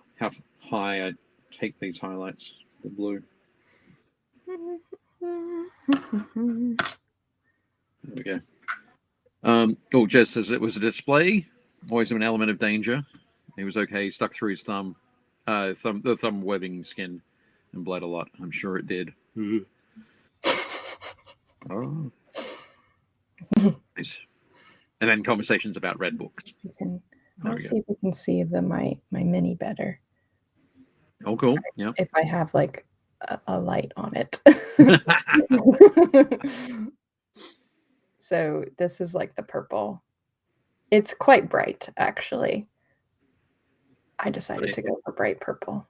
high I take these highlights, the blue. There we go. Jez says it was a display, always an element of danger. He was okay. He stuck through his thumb, the thumb webbing skin, and bled a lot. I'm sure it did. Oh, nice. And then conversations about red books. Let's see if we can see my mini better. Oh, cool. Yeah. If I have like a light on it. So this is like the purple. It's quite bright, actually. I decided to go for bright purple.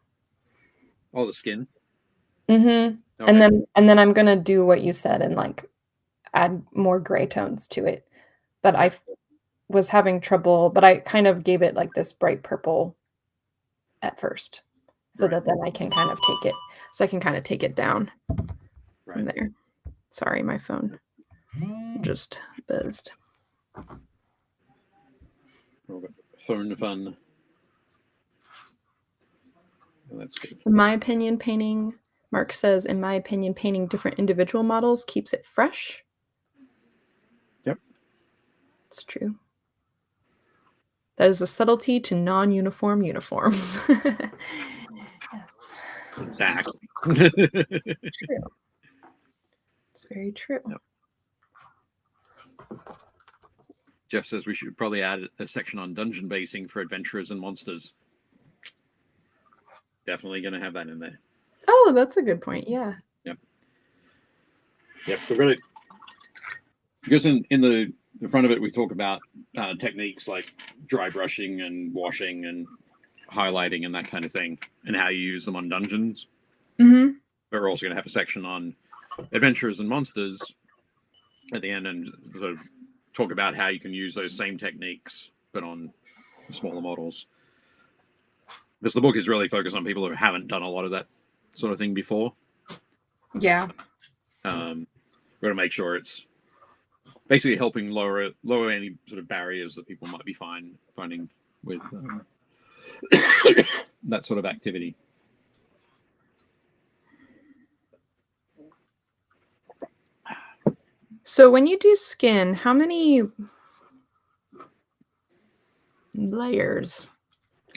Oh, the skin. Okay. And then I'm gonna do what you said and like add more gray tones to it. But I was having trouble, but I kind of gave it like this bright purple at first, so that then I can kind of take it. So I can kind of take it down from there. Sorry, my phone just buzzed. Phone fun. Oh, that's good. In my opinion, Mark says, in my opinion, painting different individual models keeps it fresh. Yep. It's true. That is the subtlety to non-uniform uniforms. Yes. Exactly. It's true. It's very true. Yep. Jeff says we should probably add a section on dungeon basing for adventurers and monsters. Definitely going to have that in there. Oh, that's a good point. Yeah. Yep. So really, because in the front of it, we talk about techniques like dry brushing and washing and highlighting and that kind of thing, and how you use them on dungeons. Mm-hmm. But we're also going to have a section on adventurers and monsters at the end, and sort of talk about how you can use those same techniques, but on smaller models. Because the book is really focused on people who haven't done a lot of that sort of thing before. Yeah. We're going to make sure it's basically helping lower any sort of barriers that people might be finding with that sort of activity. So when you do skin, how many layers?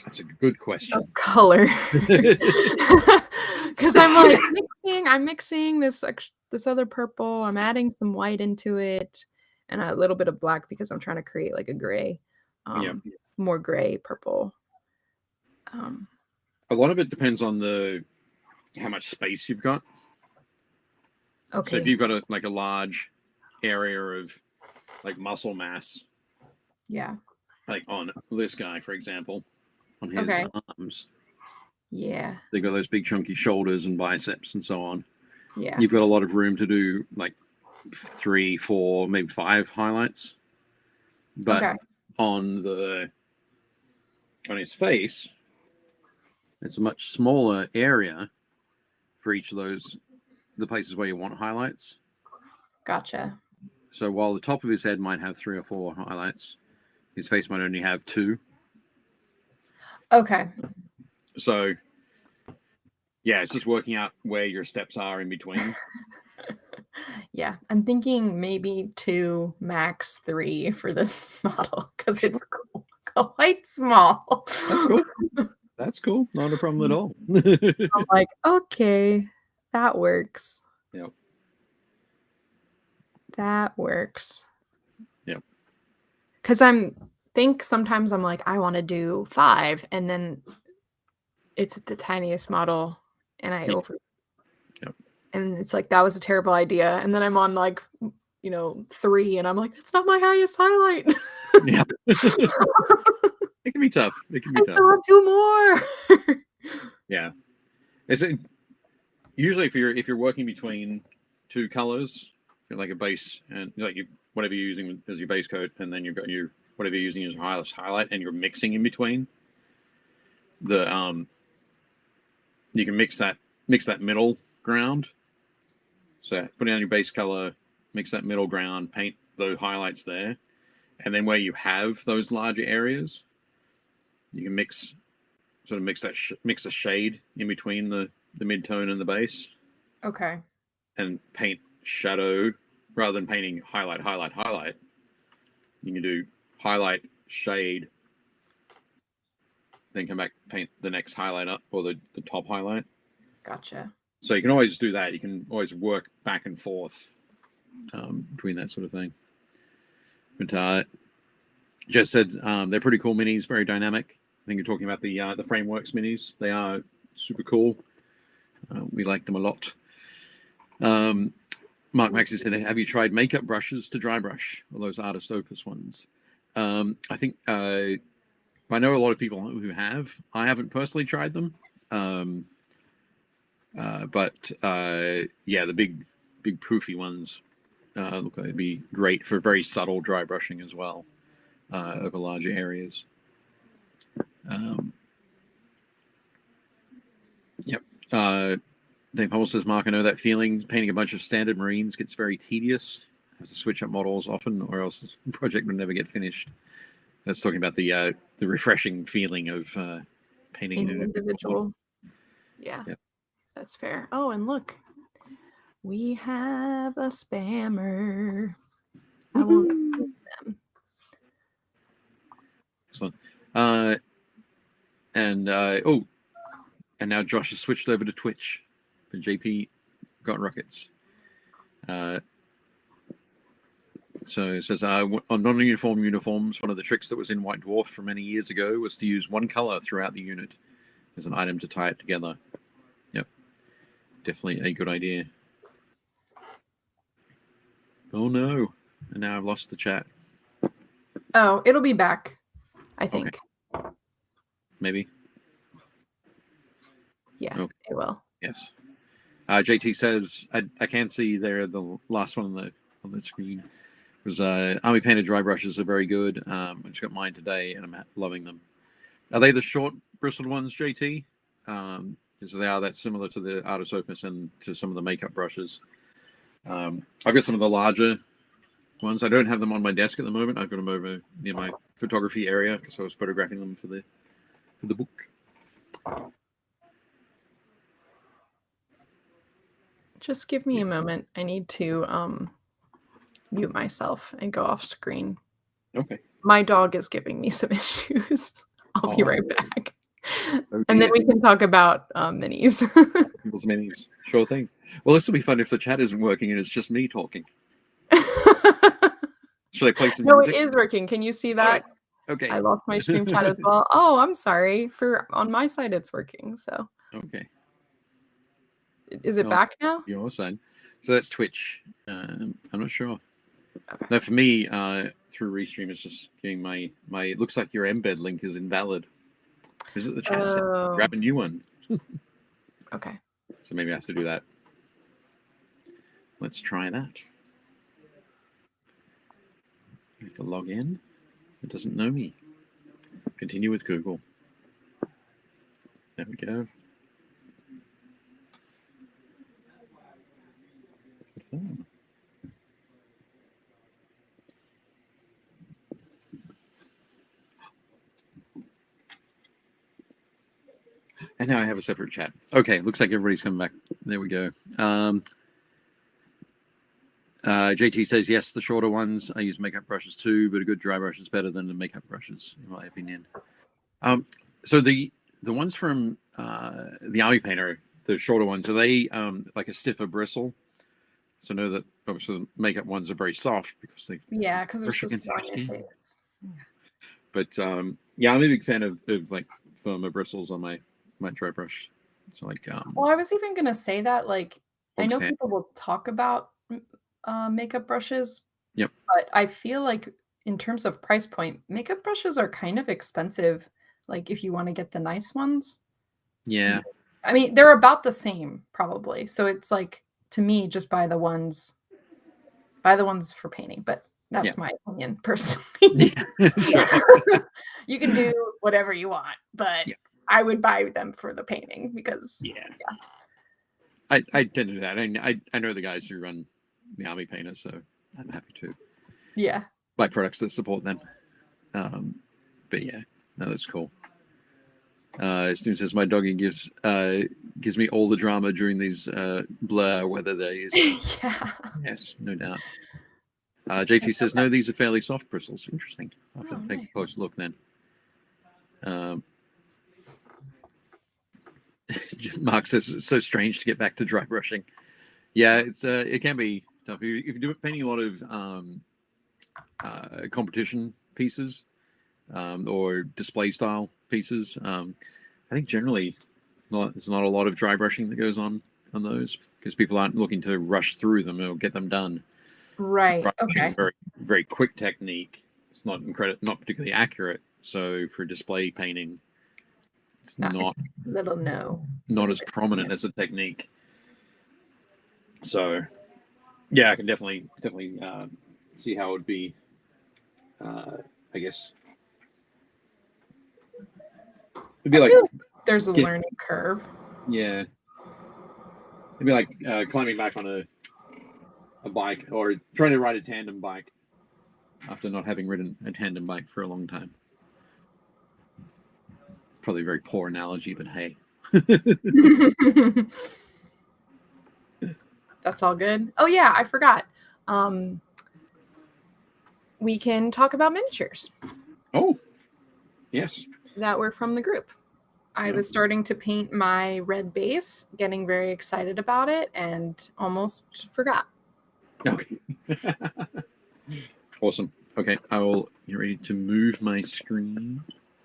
That's a good question. Of color. Because I'm like mixing this other purple. I'm adding some white into it and a little bit of black because I'm trying to create like a gray, more gray purple. A lot of it depends on how much space you've got. Okay. So if you've got a large area of like muscle mass, yeah, like on this guy, for example, on his arms, yeah, they've got those big chunky shoulders and biceps and so on. Yeah, you've got a lot of room to do like 3, 4, maybe 5 highlights. But on his face, it's a much smaller area for each of the places where you want highlights. Gotcha. So while the top of his head might have 3 or 4 highlights, his face might only have 2. Okay. So, yeah, it's just working out where your steps are in between. Yeah, I'm thinking maybe 2, max 3 for this model because it's quite small. That's cool. That's cool. Not a problem at all. I'm like, okay, that works. Yep. That works. Yep. Because sometimes I'm like, I want to do 5, and then it's the tiniest model, and Yep. And it's like, that was a terrible idea. And then I'm on 3, and I'm like, that's not my highest highlight. Yeah. It can be tough. It can be tough. I do more. Yeah. Usually if you're working between 2 colors, like a base and like whatever you're using as your base coat, and then you've got whatever you're using as your highest highlight, and you're mixing in between, you can mix that middle ground. So put on your base color, mix that middle ground, paint the highlights there, and then where you have those larger areas, you can mix a shade in between the mid-tone and the base. Okay. And paint shadow rather than painting highlight. You can do highlight, shade, then come back, paint the next highlight up, or the top highlight. Gotcha. So you can always do that. You can always work back and forth between that sort of thing. But Jess said they're pretty cool minis, very dynamic. I think you're talking about the Frameworks minis. They are super cool. We like them a lot. Mark Maxey said, have you tried makeup brushes to dry brush? Or those Artist Opus ones? I think I know a lot of people who have. I haven't personally tried them. But the big poofy ones look like it'd be great for very subtle dry brushing as well over larger areas. Dave Howell says, Mark, I know that feeling. Painting a bunch of standard Marines gets very tedious. I have to switch up models often, or else the project will never get finished. That's talking about the refreshing feeling of painting an individual. Yeah, that's fair. Oh, and look, we have a spammer. I won't remove them. Excellent. And now Josh has switched over to Twitch for JP Got Rockets. So it says, on non-uniform uniforms, one of the tricks that was in White Dwarf from many years ago was to use one color throughout the unit as an item to tie it together. Yep. Definitely a good idea. Oh no. And now I've lost the chat. Oh, it'll be back, I think. Okay. Maybe. Yeah, okay. It will. Yes. JT says, I can't see there the last one on the screen. It was Army Painted dry brushes are very good. I just got mine today and I'm loving them. Are they the short bristled ones, JT? So they are that similar to the Artist Opus and to some of the makeup brushes. I've got some of the larger ones. I don't have them on my desk at the moment. I've got them over near my photography area because I was photographing them for the book. Just give me a moment. I need to mute myself and go off screen. Okay. My dog is giving me some issues. I'll be right back. Okay. And then we can talk about minis. Lil Minis. Sure thing. Well, this will be fun if the chat isn't working and it's just me talking. Should I play some No, music? it is working. Can you see that? Right. Okay. I lost my stream chat as well. Oh, I'm sorry. On my side, it's working. So. Okay. Is it back now? Your side. So that's Twitch. I'm not sure. Okay. No, for me, through Restream, it's just getting my. It looks like your embed link is invalid. Visit the chat. Grab a new one. Okay. So maybe I have to do that. Let's try that. I have to log in. It doesn't know me. Continue with Google. There we go. And now I have a separate chat. Okay, looks like everybody's coming back. There we go. JT says, yes, the shorter ones. I use makeup brushes too, but a good dry brush is better than the makeup brushes, in my opinion. So the ones from the Army Painter, the shorter ones, are they like a stiffer bristle? So know that obviously the makeup ones are very soft because they because they're supposed to be on your face. Yeah. But yeah, I'm a big fan of like firmer bristles on my dry brush. So like well, I was even gonna say that, like, I know people will talk about makeup brushes. Yep. But I feel like in terms of price point, makeup brushes are kind of expensive. Like if you want to get the nice ones. Yeah. I mean, they're about the same probably. So it's like, to me, just buy the ones for painting. But that's my opinion personally. Sure. You can do whatever you want, but I would buy them for the painting because I tend to do that. I know the guys who run the Army Painter, so I'm happy to buy products that support them. But yeah, no, that's cool. Steve says my doggy gives me all the drama during these blur weather days. Yes, no doubt. JT says no, these are fairly soft bristles. Interesting. I'll have to take a close look then. Mark says it's so strange to get back to dry brushing. Yeah, it's it can be tough. If you do painting a lot of competition pieces or display style pieces, I think generally there's not a lot of dry brushing that goes on those because people aren't looking to rush through them or get them done. Right. Okay. It's a very, very quick technique. It's not particularly accurate. So for display painting, it's not as prominent as a technique. So yeah, I can definitely see how it would be. I guess it'd be like there's a learning curve. Yeah, it'd be like climbing back on a bike or trying to ride a tandem bike after not having ridden a tandem bike for a long time. It's probably a very poor analogy, but hey. That's all good. Oh yeah, I forgot. We can talk about miniatures. Oh, yes. That were from the group. I was starting to paint my red base, getting very excited about it, and almost forgot. Okay. Awesome. Okay, I will get ready to move my screen.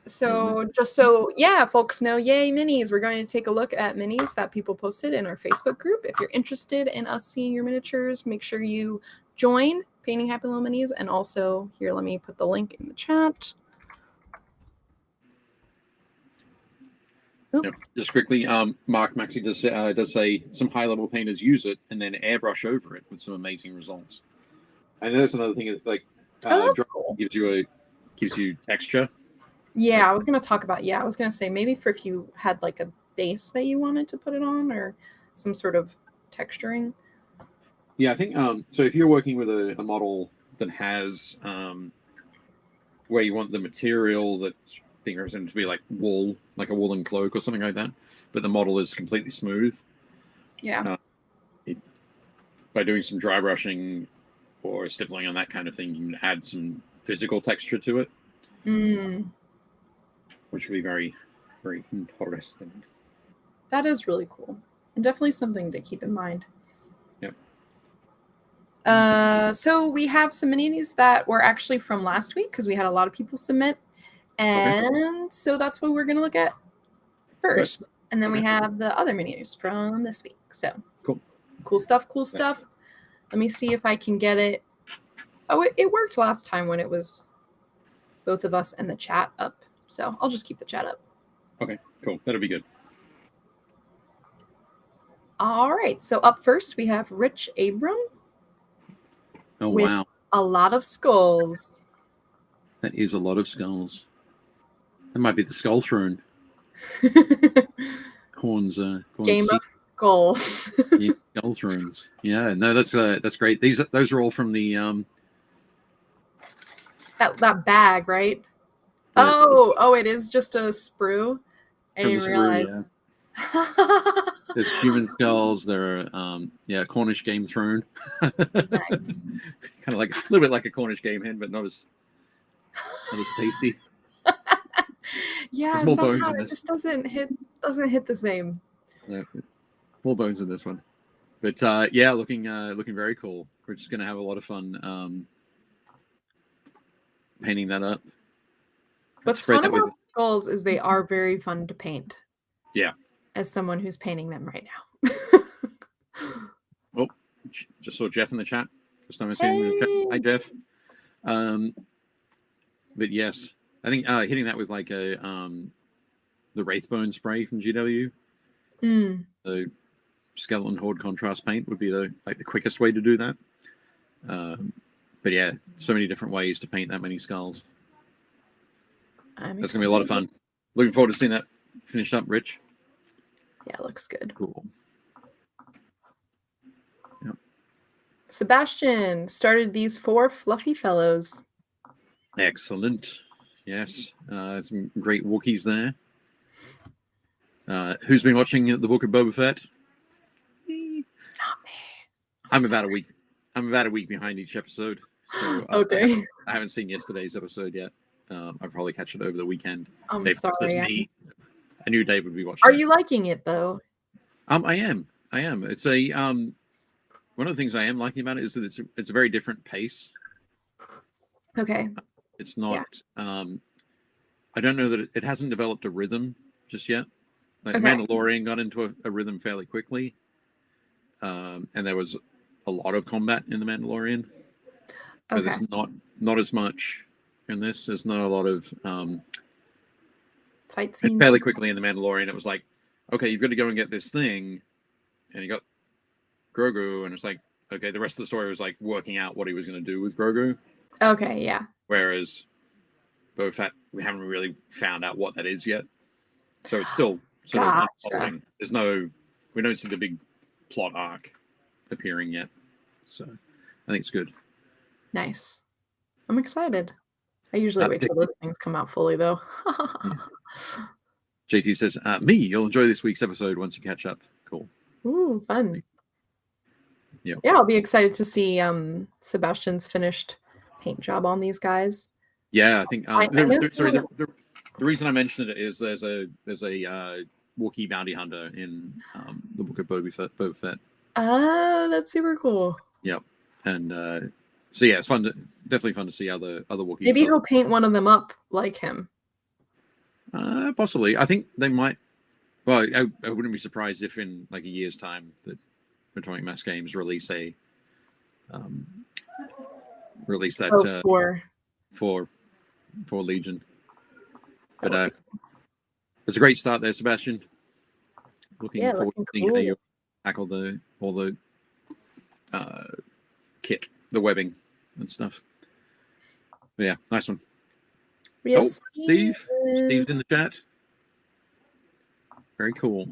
So just so folks know, yay minis. We're going to take a look at minis that people posted in our Facebook group. If you're interested in us seeing your miniatures, make sure you join Painting Happy Lil Minis. And also here, let me put the link in the chat. Yep. Just quickly, Mark Maxey does say some high-level painters use it and then airbrush over it with some amazing results. I know that's another thing. Like, that's cool. gives you texture. Yeah, I was going to talk about. Yeah, I was going to say maybe for if you had like a base that you wanted to put it on or some sort of texturing. Yeah, I think so. If you're working with a model that has where you want the material that's being represented to be like wool, like a woolen cloak or something like that, but the model is completely smooth. Yeah. By doing some dry brushing or stippling on that kind of thing, you can add some physical texture to it, which would be very, very interesting. That is really cool. and definitely something to keep in mind. Yep. So we have some minis that were actually from last week because we had a lot of people submit. And so that's what we're going to look at first. Good. And then we have the other minis from this week. So cool stuff. Let me see if I can get it. Oh, it worked last time when it was both of us and the chat up. So I'll just keep the chat up. Okay, cool. That'll be good. All right. So up first, we have Rich Abram. Oh, with wow. A lot of skulls. That is a lot of skulls. That might be the skull throne. Corn's Game seat. of Skulls. Yeah, skull thrones. Yeah, no, that's great. Those are all from the that bag, right? Oh, it is just a sprue. I didn't realize. Yeah. There's human skulls. There are Cornish game throne. Nice. Kind of like a little bit like a Cornish game hen, but not as tasty. Yeah, There's more bones somehow in it this. just doesn't hit the same. No, more bones in this one. But yeah, looking very cool. We're just gonna have a lot of fun painting that up. What's fun about skulls is they are very fun to paint. Yeah. As someone who's painting them right now. Oh, just saw Jeff in the chat. First time I see him in the chat. Hi, Jeff. But yes, I think hitting that with like a the Wraithbone spray from GW, the Skeleton Horde contrast paint would be the quickest way to do that. But yeah, so many different ways to paint that many skulls. That's gonna be a lot of fun. Looking forward to seeing that finished up, Rich. Yeah, it looks good. Cool. Yep. Sebastian started these 4 fluffy fellows. Excellent. Yes, some great Wookiees there. Who's been watching the Book of Boba Fett? Not me. I'm about a week behind each episode. So okay. I haven't seen yesterday's episode yet. I'll probably catch it over the weekend. I'm sorry. I knew Dave would be watching. Are you liking it though? I am. It's a one of the things I am liking about it is that it's a very different pace. Okay. It's not. Yeah. I don't know that it hasn't developed a rhythm just yet. Like Mandalorian got into a rhythm fairly quickly, and there was a lot of combat in the Mandalorian, but there's not as much in this. There's not a lot of fight scenes. Fairly quickly in the Mandalorian, it was like, okay, you've got to go and get this thing, and you got Grogu, and it's like, okay, the rest of the story was like working out what he was going to do with Grogu. Okay, yeah. Whereas Boba Fett, we haven't really found out what that is yet, so it's still sort of unfolding. We don't see the big plot arc appearing yet, so I think it's good. Nice. I'm excited. I usually wait till those things come out fully, though. JT says, you'll enjoy this week's episode once you catch up. Cool. Ooh, fun. Yeah, I'll be excited to see Sebastian's finished paint job on these guys. Yeah, I think the reason I mentioned it is there's a Wookiee bounty hunter in the Book of Boba Fett. Oh, that's super cool. Yep. And so yeah, it's definitely fun to see other Wookiees. Maybe he'll paint one of them up like him. Possibly. I think they might. Well, I wouldn't be surprised if in like a year's time that Atomic Mass Games release that for Legion. But it's a great start there, Sebastian. Looking forward to seeing how you tackle all the kit, the webbing and stuff. But yeah, nice one. Steve's in the chat. Very cool.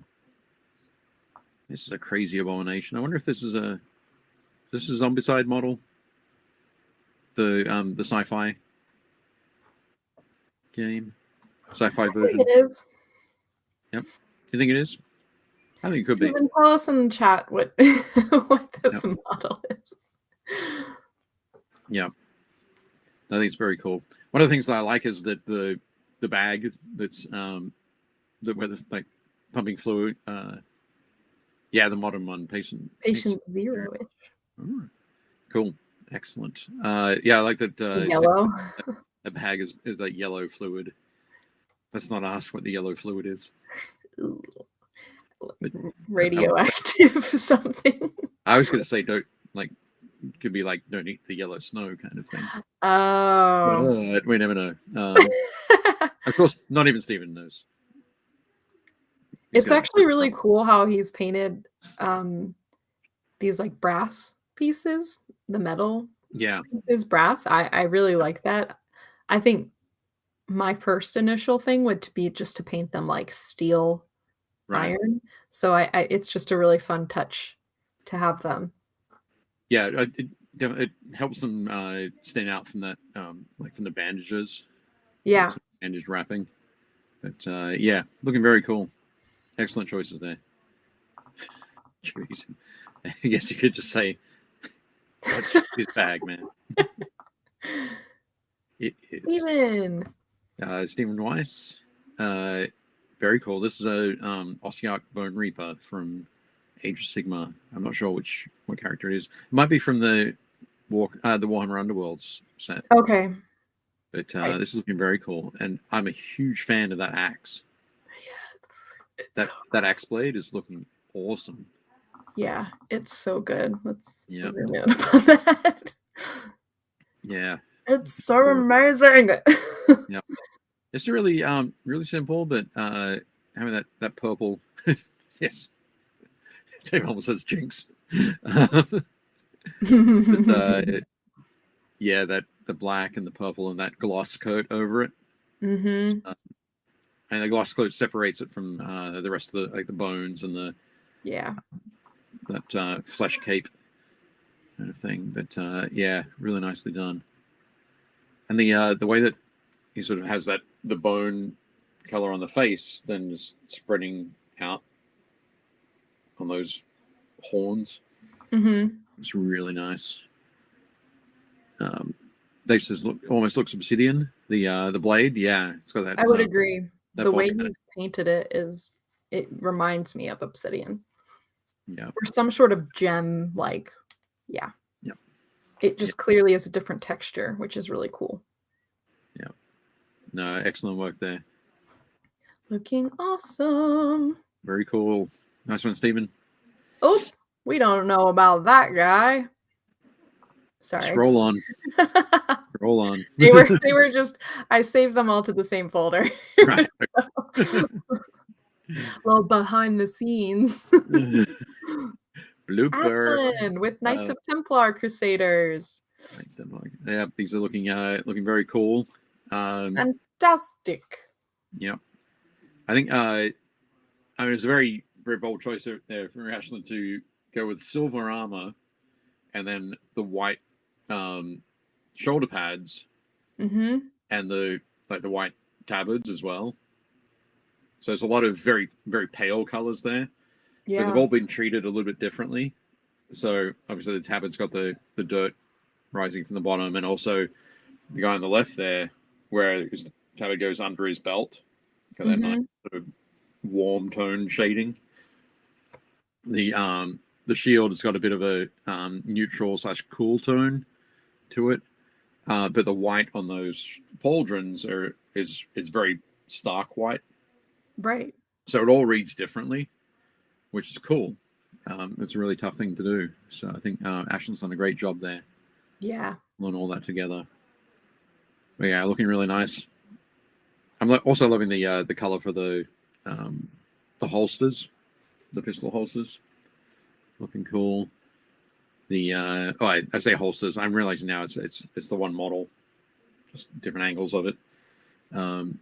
This is a crazy abomination. I wonder if this is a Zombicide model. The sci-fi game, sci-fi version. It is. Yep. You think it is? I think it could be. Tell us in the chat what this model is. Yeah, I think it's very cool. One of the things that I like is that the bag that's where the like pumping fluid Yeah, the modern one, Patient Zero-ish. Oh, cool, excellent. Yeah, I like that. Yellow. A bag is like yellow fluid. Let's not ask what the yellow fluid is. But radioactive something. I was going to say could be like don't eat the yellow snow kind of thing. Oh. We never know. Of course, not even Steven knows. It's actually really cool how he's painted these like brass pieces, the metal. Yeah. Pieces, brass. I really like that. I think my first initial thing would be just to paint them like steel iron. So it's just a really fun touch to have them. Yeah, it helps them stand out from that, like from the bandages. Yeah. Bandage wrapping. But yeah, looking very cool. Excellent choices there. Jeez. I guess you could just say, that's his bag, man. It is. Steven Weiss. Very cool. This is a Ossiarch Bone Reaper from Age of Sigmar. I'm not sure what character it is. It might be from the Warhammer Underworlds set. Okay. But this is looking very cool, and I'm a huge fan of that axe. That axe blade is looking awesome. Yeah, it's so good. Let's zoom in about that. Yeah, it's so amazing. Yeah, it's really really simple, but having that purple, yes, Dave almost says jinx. But, yeah, the black and the purple and that gloss coat over it. Mm-hmm. And the gloss coat separates it from the rest of the bones and the that flesh cape kind of thing. But yeah, really nicely done. And the way that he sort of has the bone color on the face, then just spreading out on those horns. Mm-hmm. It's really nice. They says almost looks obsidian. The blade, yeah, it's got that. I would agree. The way he's painted it reminds me of obsidian. Yeah. Or some sort of gem, like, yeah. Yeah. It just clearly is a different texture, which is really cool. Yeah. No, excellent work there. Looking awesome. Very cool. Nice one, Stephen. Oh, we don't know about that guy. Sorry. Scroll on. Scroll on. They were just, I saved them all to the same folder. Right. Well, behind the scenes. Blooper. Ashlyn with Knights of Templar Crusaders. Yeah, these are looking very cool. Fantastic. Yeah. I think it's a very, very bold choice there for Ashlyn to go with silver armor and then the white shoulder pads and the white tabards as well. So there's a lot of very, very pale colors there. Yeah. But they've all been treated a little bit differently. So obviously the tabard's got the dirt rising from the bottom, and also the guy on the left there, where his tabard goes under his belt, got that nice sort of warm tone shading. The shield has got a bit of a neutral / cool tone to it, but the white on those pauldrons is very stark white. Right. So it all reads differently, which is cool. It's a really tough thing to do. So I think Ashlyn's done a great job there. Yeah. Pulling all that together. But yeah, looking really nice. I'm also loving the color for the holsters, the pistol holsters. Looking cool. I say holsters. I'm realizing now it's the one model, just different angles of it. And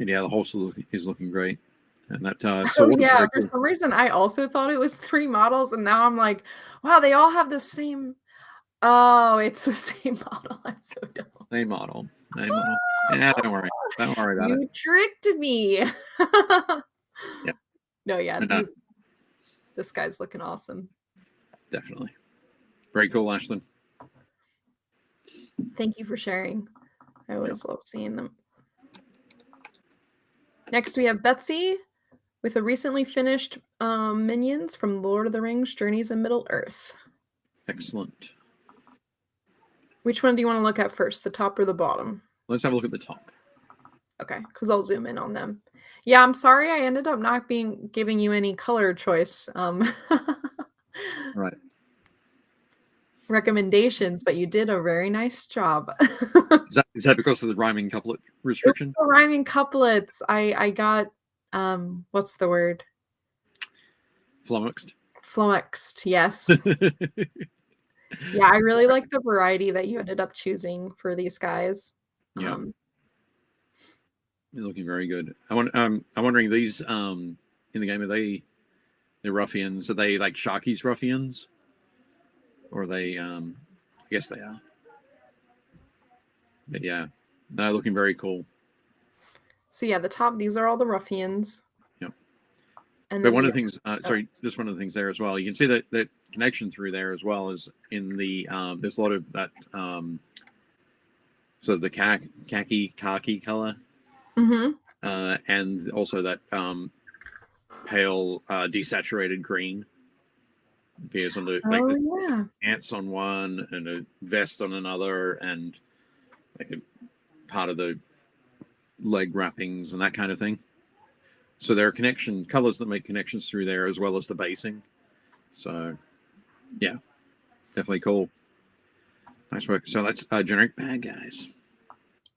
yeah, the holster is looking great. And that sword. Oh, yeah, for some reason I also thought it was 3 models, and now I'm like, wow, they all have the same. Oh, it's the same model. I'm so dumb. Same model. Yeah, don't worry about it. You tricked me. Yeah. No, yeah. This guy's looking awesome. Definitely. Very cool, Ashlyn. Thank you for sharing. I always love seeing them. Next, we have Betsy with a recently finished minions from Lord of the Rings: Journeys in Middle-earth. Excellent. Which one do you want to look at first, the top or the bottom? Let's have a look at the top. Okay, because I'll zoom in on them. Yeah, I'm sorry I ended up not giving you any color choice Right. recommendations, but you did a very nice job. Is that because of the rhyming couplet restriction? Rhyming couplets. I got what's the word? Flummoxed. Flummoxed, yes. Yeah, I really like the variety that you ended up choosing for these guys. Yeah. They're looking very good. I'm wondering, these in the game, they're ruffians? Are they like Sharky's ruffians? Or are they I guess they are. But yeah, they're looking very cool. So yeah, the top, these are all the ruffians. Yep. And but one of the things, just one of the things there as well. You can see that connection through there as well as in the there's a lot of that so the khaki color, and also that pale desaturated green appears on the ants on one and a vest on another, and like a part of the leg wrappings and that kind of thing. So there are colors that make connections through there as well as the basing. So yeah, definitely cool. Nice work. So that's generic bad guys.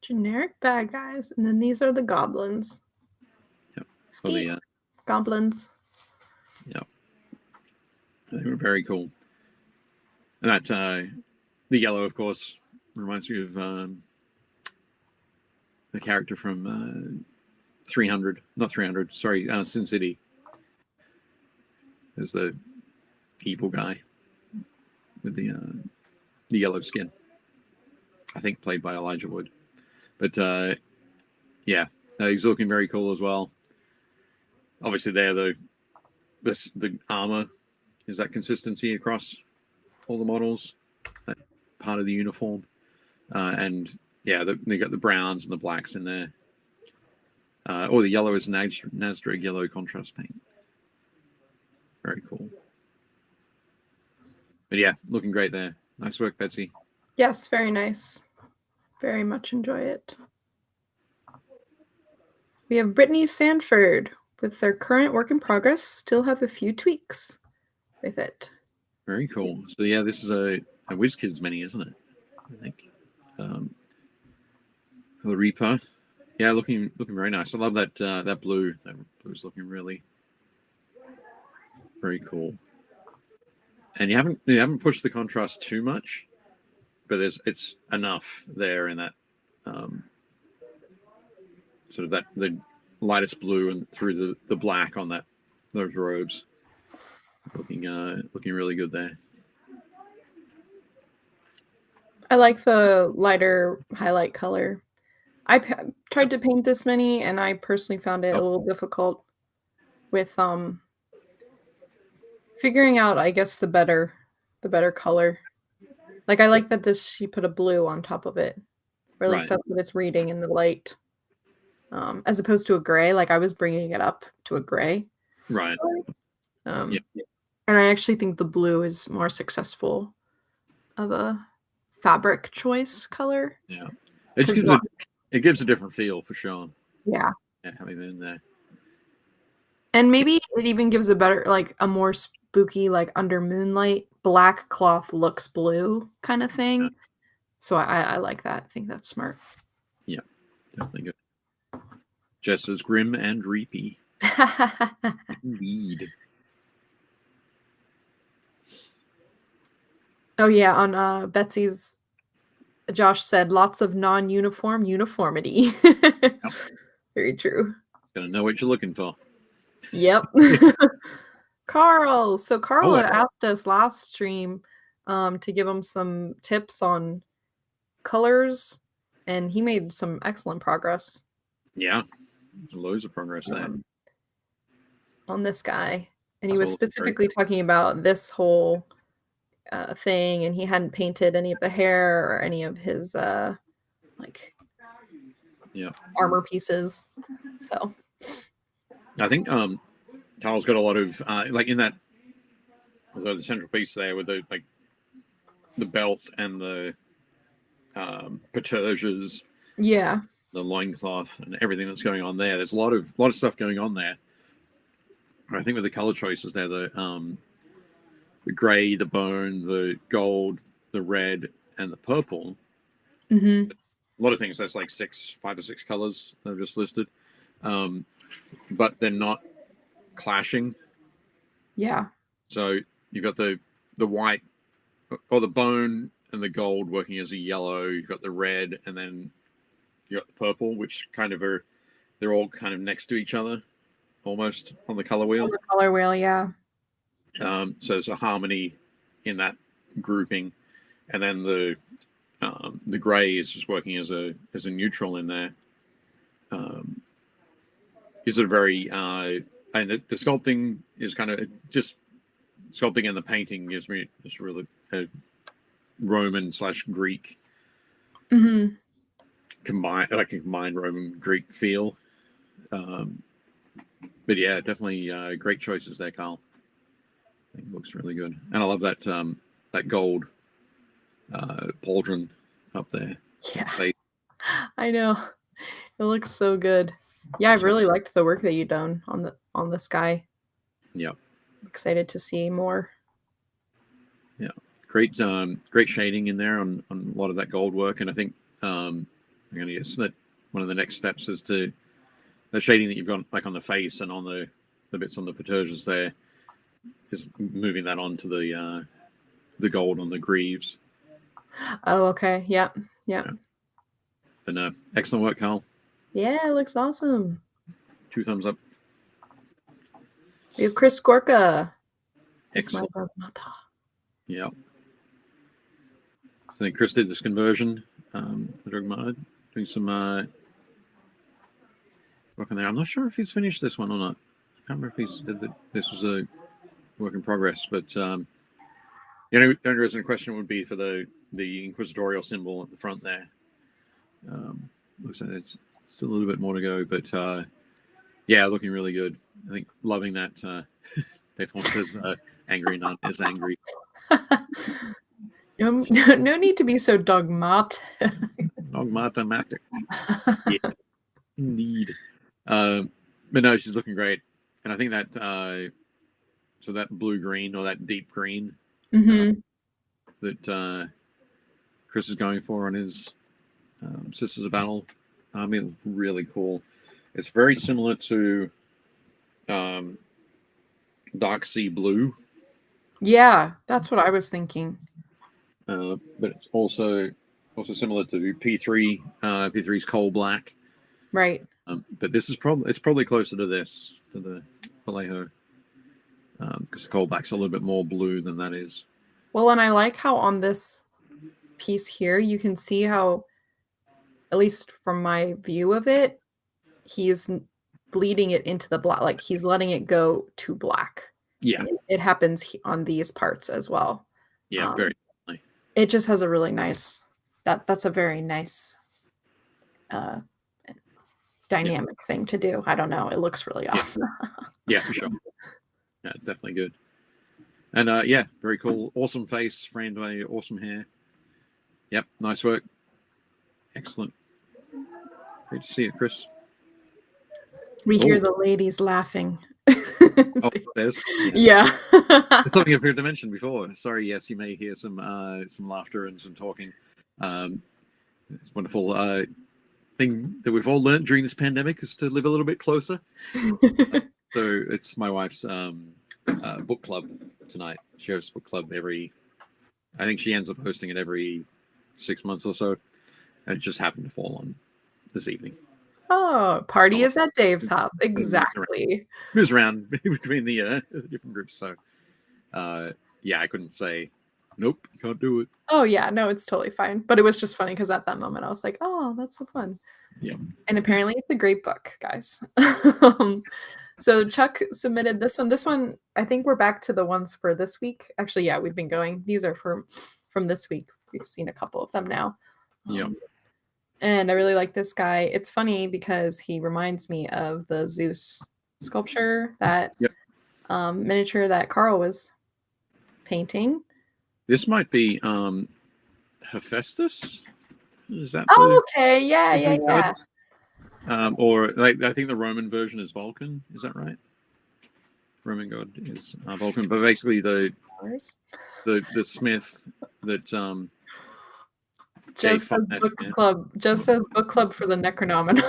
Generic bad guys. And then these are the goblins. Yep. Goblins. Yep. They were very cool. And that the yellow, of course, reminds me of the character from 300, not 300, sorry, Sin City. There's the evil guy with the yellow skin. I think played by Elijah Wood. But yeah, he's looking very cool as well. Obviously, there the armor is that consistency across all the models, that part of the uniform, and yeah, they got the browns and the blacks in there. Or the yellow is Nasdreg yellow contrast paint. Very cool. But yeah, looking great there. Nice work, Betsy. Yes, very nice. Very much enjoy it. We have Brittany Sanford with their current work in progress. Still have a few tweaks with it. Very cool. So yeah, this is a WizKids mini, isn't it? I think. The Reaper. Yeah, looking very nice. I love that that blue. That blue's looking really very cool. And you haven't pushed the contrast too much, but it's enough there in that sort of that the lightest blue and through the black on those robes. Looking really good there. I like the lighter highlight color. I tried to paint this mini, and I personally found it a little difficult with figuring out, I guess, the better color. Like, I like that she put a blue on top of it, or at least that's what it's reading in the light, as opposed to a gray. Like, I was bringing it up to a gray. Right. And I actually think the blue is more successful of a fabric choice color. Yeah. It gives a different feel for sure. Yeah. Having it in there. And maybe it even gives a better, like a more spooky, like under moonlight, black cloth looks blue kind of thing. Yeah. So I like that. I think that's smart. Yeah, definitely good. Just as grim and reapy. Indeed. Oh yeah, on Betsy's, Josh said lots of non-uniform uniformity. Yep. Very true. Gotta know what you're looking for. Yep. Carl. So Carl had asked us last stream to give him some tips on colors, and he made some excellent progress. Yeah, loads of progress there. On this guy. And he was specifically talking about this whole thing, and he hadn't painted any of the hair or any of his armor pieces. So I think Carl's got a lot of like in that, so the central piece there with the belt and the paterges, Yeah. the loincloth and everything that's going on there. There's a lot of stuff going on there. I think with the color choices there, the gray, the bone, the gold, the red, and the purple. Mm-hmm. A lot of things. That's like 5 or 6 colors that I've just listed, but they're not clashing. Yeah. So you've got the white or the bone and the gold working as a yellow. You've got the red, and then you got the purple, which kind of they're all kind of next to each other, almost on the color wheel. On the color wheel, yeah. So there's a harmony in that grouping, and then the gray is just working as a neutral in there. Is a very and the sculpting is kind of just sculpting, and the painting gives me just really a Roman/Greek combined Roman Greek feel. But yeah, definitely great choices there, Carl. I think it looks really good, and I love that that gold pauldron up there. Yeah, I know. It looks so good. Yeah, I really liked the work that you've done on the sky. Yeah, I'm excited to see more. Yeah, great shading in there on a lot of that gold work, and I think I'm going to guess that one of the next steps is to the shading that you've got like on the face and on the bits on the paterges there is moving that onto the gold on the greaves. Oh, okay. Yep. Yeah. But no, excellent work, Carl. Yeah, it looks awesome. 2 thumbs up. We have Chris Gorka. Excellent. Yeah. I think Chris did this conversion. Doing some work on there. I'm not sure if he's finished this one or not. I can't remember if he's did this was a work in progress, but the only reason the question would be for the inquisitorial symbol at the front there. Looks like there's still a little bit more to go, but yeah, looking really good. I think loving that. Dave says angry not as angry. No need to be so dogmatic. Dogmatic. Yeah, indeed. But no, she's looking great, and I think that so that blue green or that deep green that Chris is going for on his Sisters of Battle army is really cool. It's very similar to Dark Sea Blue. Yeah, that's what I was thinking. But it's also similar to P3. P3's Coal Black. Right. But this is probably closer to this, to the Vallejo, because Coal Black's a little bit more blue than that is. Well, and I like how on this piece here, you can see how, at least from my view of it, he's bleeding it into the black, like he's letting it go to black. Yeah. It happens on these parts as well. Yeah, very definitely. It just has a really nice, that's a very nice dynamic thing to do. I don't know. It looks really awesome. Yeah, for sure. Yeah, definitely good. And yeah, very cool. Awesome face, framed by awesome hair. Yep, nice work. Excellent. Great to see it, Chris. We hear the ladies laughing. Oh, there's yeah. There's something I forgot to mention before. Sorry, yes, you may hear some laughter and some talking. It's a wonderful thing that we've all learned during this pandemic is to live a little bit closer. So it's my wife's book club tonight. She hosts book club I think she ends up hosting it every 6 months or so. And it just happened to fall on this evening. Oh, party is at Dave's house. Exactly. Moves around between the different groups. So, yeah, I couldn't say, nope, you can't do it. Oh, yeah. No, it's totally fine. But it was just funny because at that moment I was like, oh, that's so fun. Yeah. And apparently it's a great book, guys. So Chuck submitted this one. This one, I think we're back to the ones for this week. Actually, yeah, we've been going. These are from this week. We've seen a couple of them now. Yeah. And I really like this guy. It's funny because he reminds me of the Zeus sculpture that miniature that Carl was painting. This might be Hephaestus. Is that? Okay, yeah. Or like I think the Roman version is Vulcan. Is that right? Roman god is Vulcan, but basically the smith that just says book club. Just says book club for the Necronomicon.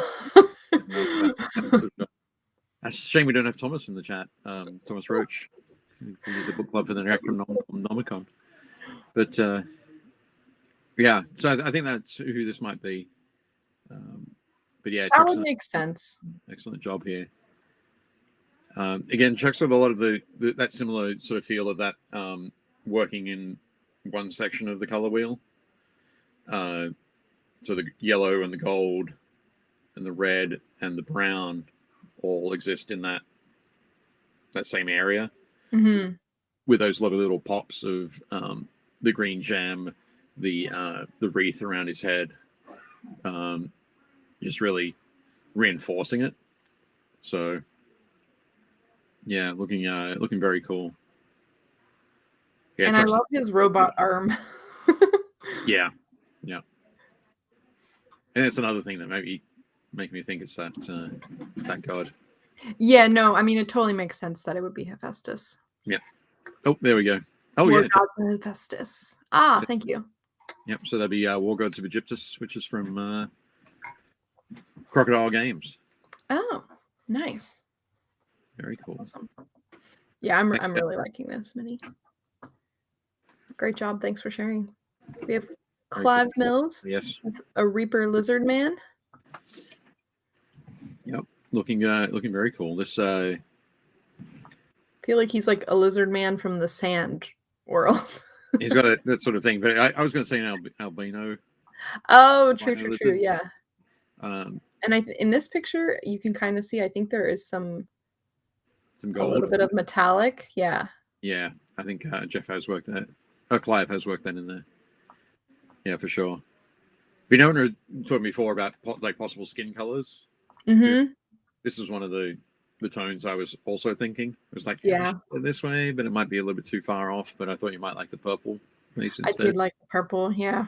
That's a shame we don't have Thomas in the chat. Thomas Roach, we need the book club for the Necronomicon. But yeah, so I think that's who this might be. But yeah, that would make sense. Excellent job here. Again, Chuck's got a lot of that similar sort of feel of that working in one section of the color wheel. So the yellow and the gold and the red and the brown all exist in that same area, with those little pops of the green gem, the wreath around his head, just really reinforcing it. So yeah, looking very cool. Yeah, and I love his robot arm. yeah. And it's another thing that maybe make me think it's that god. Yeah, no, I mean it totally makes sense that it would be Hephaestus. Yeah. Oh, there we go. Oh, War yeah. Gods of Hephaestus. Ah, thank you. Yep. So that'd be War Gods of Egyptus, which is from Crocodile Games. Oh, nice. Very cool. Awesome. Yeah, I'm really liking this mini. Great job. Thanks for sharing. We have Clive Mills. Yes. With a Reaper Lizard Man. Yep. Looking very cool. This I feel like he's like a lizard man from the sand world. He's got that sort of thing, but I was going to say an albino. Oh, true, yeah. And in this picture, you can kind of see. I think there is some gold, a little bit of metallic. Yeah. Yeah, I think Jeff has worked that. Clive has worked that in there. Yeah, for sure. We know talking before about like possible skin colors. Mm-hmm. This is one of the tones I was also thinking. It was like, yeah, this way, but it might be a little bit too far off. But I thought you might like the purple piece instead. I did like the purple, yeah.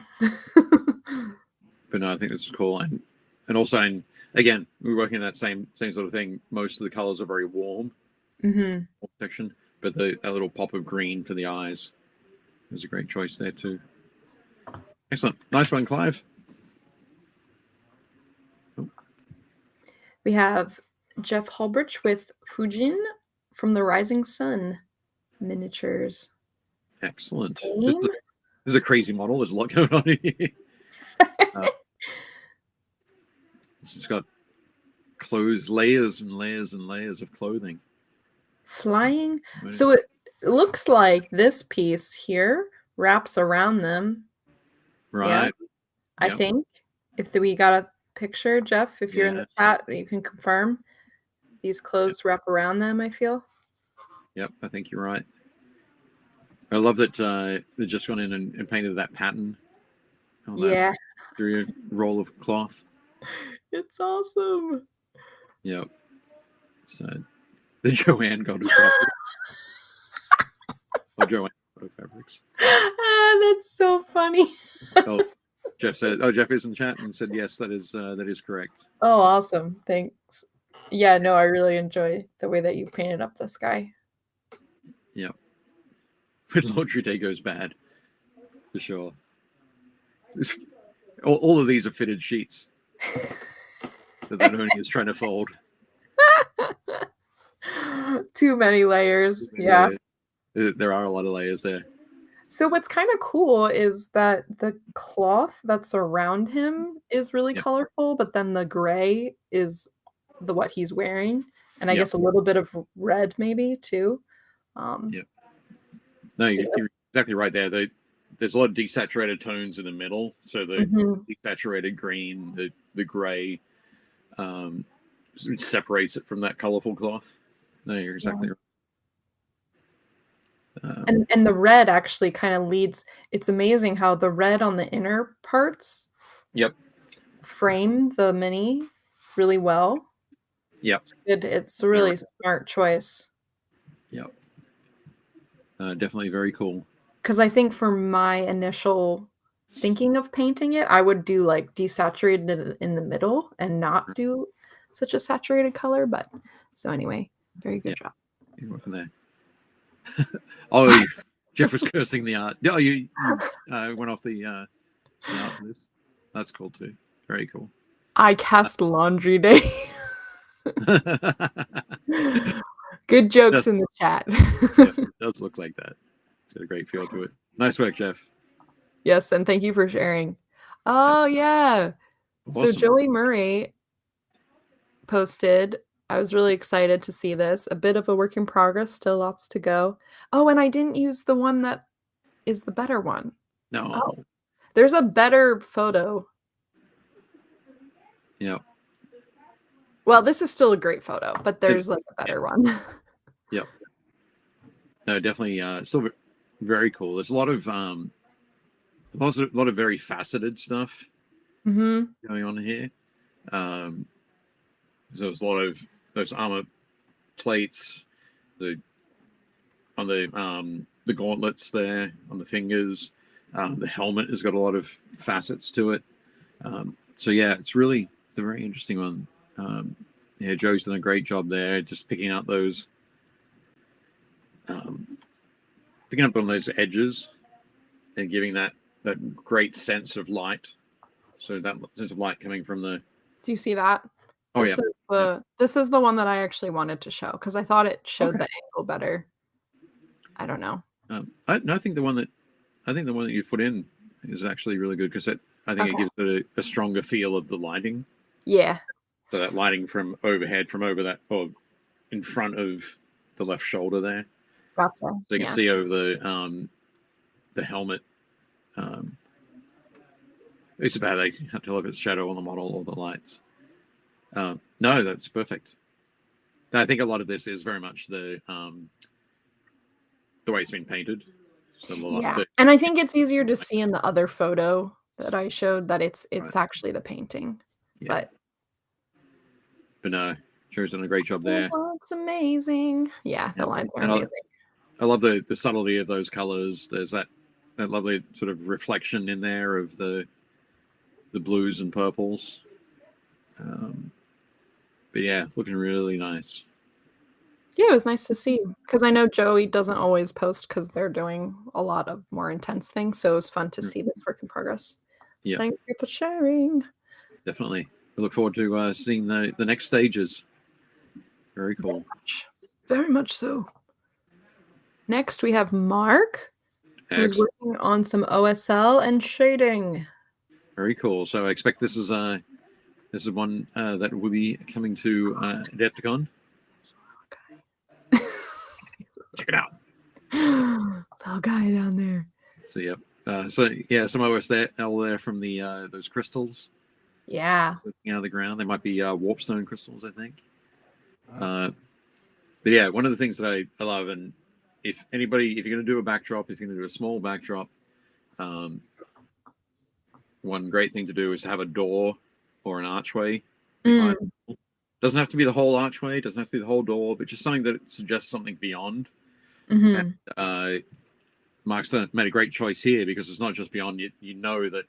But no, I think this is cool, and also, again, we're working in that same sort of thing. Most of the colors are very warm, section, but that little pop of green for the eyes is a great choice there too. Excellent, nice one, Clive. Oh. We have Jeff Holbridge with Fujin from the Rising Sun miniatures. Excellent. This is a crazy model. There's a lot going on here. It's got clothes, layers and layers and layers of clothing. Flying. So it looks like this piece here wraps around them. Right. Yeah. I think if we got a picture, Jeff, if you're in the chat, you can confirm these clothes wrap around them, I feel. Yep, I think you're right. I love that they just gone in and painted that pattern on that through a roll of cloth. It's awesome. Yep. So the Joanne God of Joanne God of Fabrics. That's so funny. Jeff is in chat and said yes, that is correct. Oh, awesome. Thanks. Yeah, no, I really enjoy the way that you painted up this guy. Yep. When laundry day goes bad, for sure. All of these are fitted sheets that Oni is trying to fold. Too many layers. Yeah. There are a lot of layers there. So what's kind of cool is that the cloth that's around him is really colorful, but then the gray is what he's wearing, and I guess a little bit of red maybe too. No, you're exactly right there. There's a lot of desaturated tones in the middle, so the desaturated green, the gray, separates it from that colorful cloth. No, you're exactly right. And the red actually kind of leads. It's amazing how the red on the inner parts frame the mini really well. Yep. It's a really smart choice. Yep. Definitely very cool. Because I think for my initial thinking of painting it, I would do like desaturated in the middle and not do such a saturated color. But so anyway, very good job. You're working there. Oh, Jeff was cursing the art. Oh, you went off the art for this. That's cool too. Very cool. I cast laundry day. Good jokes in the chat. Yeah, it does look like that. It's got a great feel to it. Nice work, Jeff. Yes, and thank you for sharing. Oh, yeah. Awesome. So Joey Murray posted, I was really excited to see this. A bit of a work in progress, still lots to go. Oh, and I didn't use the one that is the better one. No. Oh, there's a better photo. Yep. Well, this is still a great photo, but there's like a better one. Yep. No, definitely still very cool. There's a lot of very faceted stuff going on here. So there's a lot of those armor plates, the gauntlets there on the fingers. The helmet has got a lot of facets to it. So yeah, it's a very interesting one. Yeah, Joe's done a great job there, just picking up those, on those edges and giving that great sense of light. So that sense of light coming from the. Do you see that? Oh This is the one that I actually wanted to show because I thought it showed the angle better. I don't know. I think the one that you've put in is actually really good because I think it gives it a stronger feel of the lighting. Yeah. So that lighting from overhead, from over that, or in front of the left shoulder there. Gotcha. So you can see over the helmet. It's about they have to look at the shadow on the model or the lights. No, that's perfect. I think a lot of this is very much the way it's been painted. So and I think it's easier to see in the other photo that I showed that it's actually the painting. Yeah. But no, Joe's done a great job there. It looks amazing. Yeah, the lines are amazing. I love the subtlety of those colors. There's that lovely sort of reflection in there of the blues and purples. But yeah, looking really nice. Yeah, it was nice to see because I know Joey doesn't always post because they're doing a lot of more intense things. So it was fun to see this work in progress. Yeah, thank you for sharing. Definitely, we look forward to seeing the next stages. Very cool. Very much so. Next, we have Mark, who's working on some OSL and shading. Very cool. So I expect this is one that will be coming to Adepticon. Check it out. Little guy down there. So yep. So yeah, some OSL there from the those crystals. Yeah. Looking out of the ground, they might be warpstone crystals, I think. But yeah, one of the things that I love, and if you're going to do a backdrop, if you're going to do a small backdrop, one great thing to do is to have a door or an archway behind. Doesn't have to be the whole archway, doesn't have to be the whole door, but just something that suggests something beyond. And, Mark's made a great choice here because it's not just beyond. You know that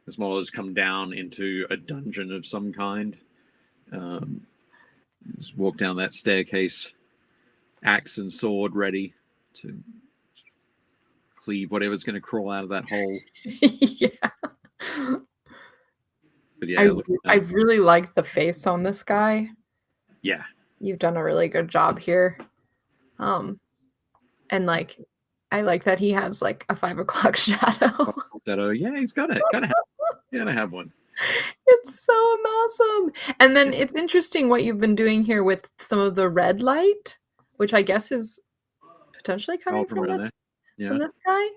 this model has come down into a dungeon of some kind. Just walk down that staircase, axe and sword ready to cleave whatever's going to crawl out of that hole. Yeah. But yeah, I really like the face on this guy. Yeah. You've done a really good job here. And like, I like that he has like a 5 o'clock shadow. Yeah, he's got it. Gotta have one. It's so awesome. And then it's interesting what you've been doing here with some of the red light, which I guess is potentially coming from this guy.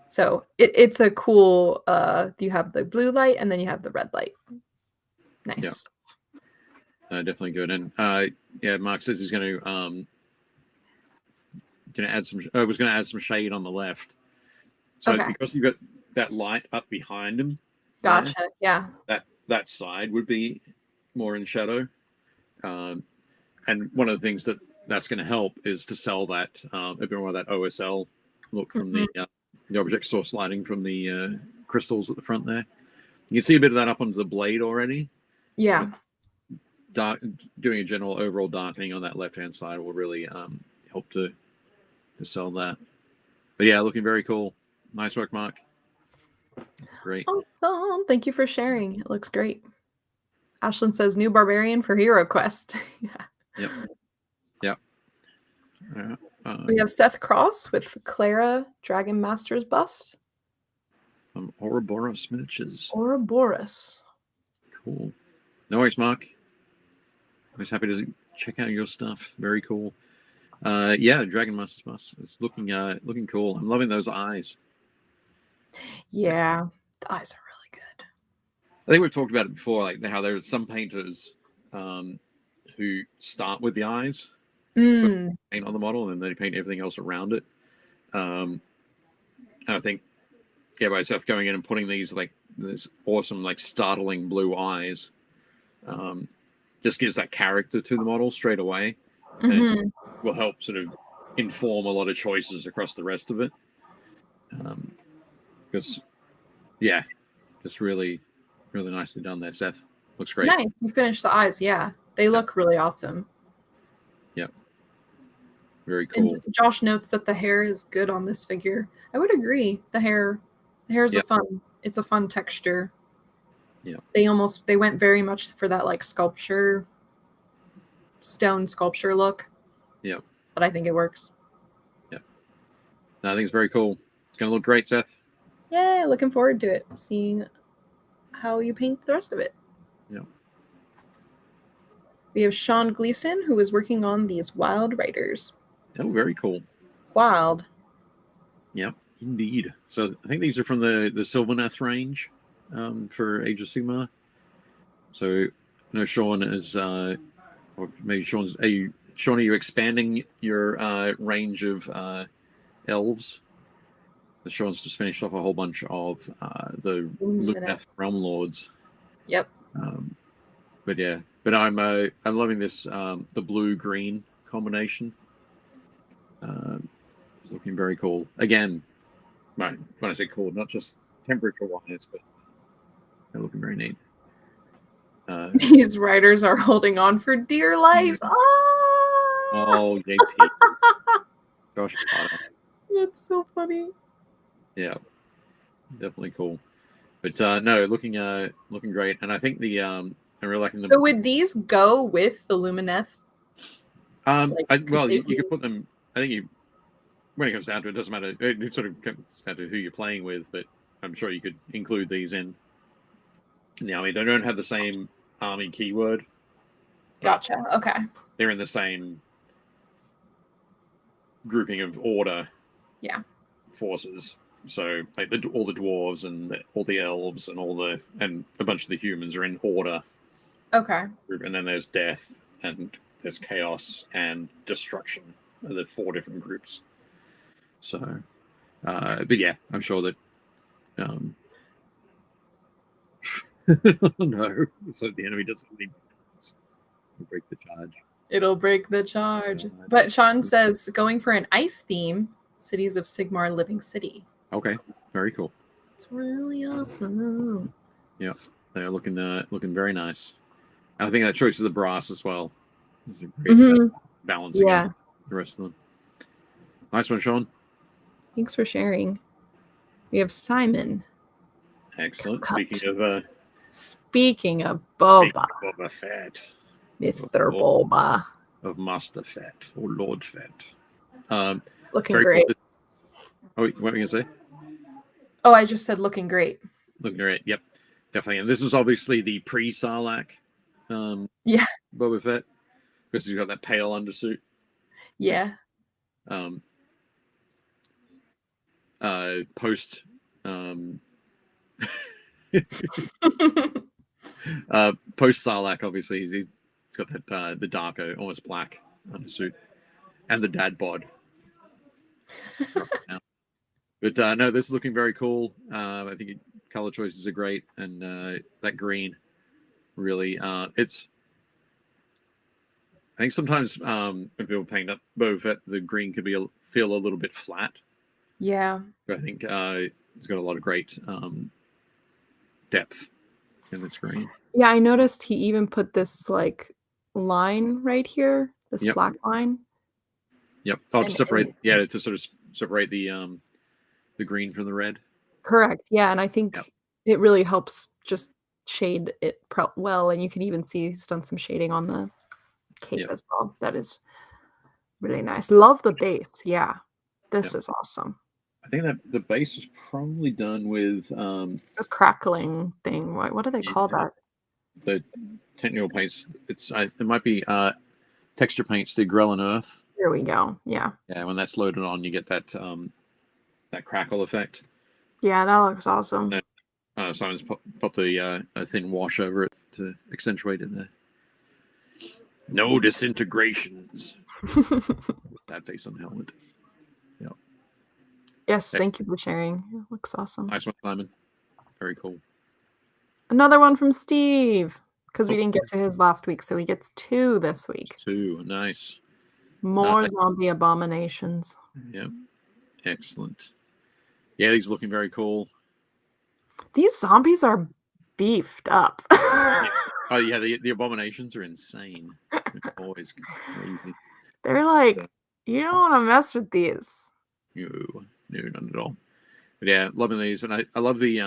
So it's a cool, you have the blue light and then you have the red light. Nice. Yeah. Definitely good. And yeah, Mark says he's going to add some shade on the left. So because you've got that light up behind him. Gotcha. Yeah. That side would be more in shadow. and one of the things that's going to help is to sell that a bit more of that OSL look from the object source lighting from the crystals at the front there. You can see a bit of that up onto the blade already. Yeah. Doing a general overall darkening on that left-hand side will really help to sell that. But yeah, looking very cool. Nice work, Mark. Great. Awesome. Thank you for sharing. It looks great. Ashlyn says new barbarian for Hero Quest. Yeah. Yep. We have Seth Cross with Clara Dragon Master's bust. Ouroboros miniatures. Ouroboros. Cool. No worries, Mark. I was happy to check out your stuff. Very cool. Yeah, Dragon Master's bust. It's looking cool. I'm loving those eyes. Yeah, the eyes are really good. I think we've talked about it before, like how there are some painters who start with the eyes, paint on the model, and then they paint everything else around it. And I think, yeah, by Seth going in and putting these awesome, startling blue eyes, just gives that character to the model straight away, and will help sort of inform a lot of choices across the rest of it. Because, yeah, just really, really nicely done there, Seth. Looks great. Nice. You finished the eyes. Yeah, they look really awesome. Yep. Very cool. And Josh notes that the hair is good on this figure. I would agree. The hair is it's a fun texture. Yeah. They went very much for that stone sculpture look. Yeah. But I think it works. Yeah. No, I think it's very cool. It's gonna look great, Seth. Yeah, looking forward to it. Seeing how you paint the rest of it. Yeah. We have Sean Gleason, who is working on these Wild Riders. Oh, very cool. Wild. Yep, indeed. So I think these are from the Sylvaneth range for Age of Sigmar. So I know Sean is, or maybe Sean's. Sean, are you expanding your range of elves? Sean's just finished off a whole bunch of the Lumineth Realm Lords. Yep. But yeah, but I'm loving this the blue-green combination. It's looking very cool. Again, when I say cool, not just temperature-wise, but they're looking very neat. These riders are holding on for dear life. Oh, JP. Josh Potter. That's so funny. Yeah, definitely cool. But no, looking great, and I think I'm really liking them. So would these go with the Lumineth? You could put them. I think when it comes down to it, doesn't matter. It sort of comes down to who you're playing with, but I'm sure you could include these in the army. They don't have the same army keyword. Gotcha. Okay. They're in the same grouping of order. Yeah. Forces. So all the dwarves and all the elves and and a bunch of the humans are in order. Okay. And then there's death and there's chaos and destruction. The 4 different groups. So, but yeah, I'm sure that. No, so the enemy doesn't need. It'll break the charge. It'll break the charge. But Sean says going for an ice theme. Cities of Sigmar Living City. Okay, very cool. It's really awesome. Yeah, they're looking very nice. And I think that choice of the brass as well is a great balance against the rest of them. Nice one, Sean. Thanks for sharing. We have Simon. Excellent. Speaking of Boba. Boba Fett. Mr. Boba. Of Master Fett or Lord Fett. Looking great. Cool. Oh, what were you going to say? Oh, I just said looking great. Looking great. Yep, definitely. And this is obviously the pre-Sarlacc Boba Fett, because he's got that pale undersuit. Yeah. Post Sarlacc, obviously he's got that the darker, almost black undersuit, and the dad bod. But no, this is looking very cool. I think color choices are great, and that green really I think sometimes when people paint up Boba Fett, the green could feel a little bit flat. Yeah. But I think it's got a lot of great depth in this green. Yeah, I noticed he even put this like line right here, this black line. Yep. Oh, to separate. To sort of separate the green from the red. Correct. Yeah, and I think it really helps just shade it well, and you can even see he's done some shading on the cape as well. That is really nice. Love the base. Yeah, this is awesome. I think that the base is probably done with a crackling thing. What do they call that? The technical paints. It might be texture paints. The Grell and Earth. There we go. Yeah. Yeah, when that's loaded on, you get that that crackle effect. Yeah, that looks awesome. Simon's popped a thin wash over it to accentuate it there. No disintegrations. That face on the helmet. Yep. Yes, thank you for sharing. It looks awesome. Nice one, Simon. Very cool. Another one from Steve, because we didn't get to his last week, so he gets 2 this week. 2, nice. More zombie abominations. Yep. Excellent. Yeah, these are looking very cool. These zombies are beefed up. Oh yeah, the abominations are insane. They're always crazy. They're like, you don't want to mess with these. No, not at all. But yeah, loving these, and I love the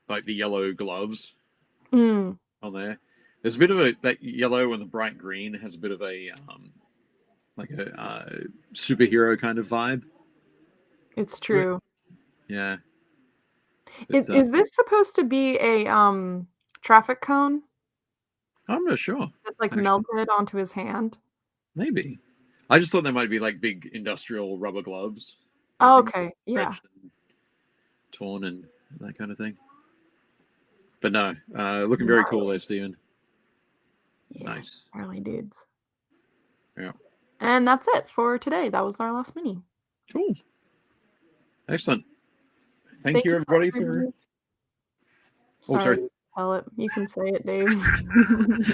like the yellow gloves on there. There's a bit of that yellow and the bright green has a bit of a like a superhero kind of vibe. It's true. Yeah. Is this supposed to be a traffic cone? I'm not sure. That's like melted onto his hand. Maybe. I just thought there might be like big industrial rubber gloves. Oh, okay. Yeah. Torn and that kind of thing. But no, looking very cool there, Steven. Yeah, nice. Early dudes. Yeah. And that's it for today. That was our last mini. Cool. Excellent. Thank you, everybody, for... Sorry. Tell it. You can say it, Dave.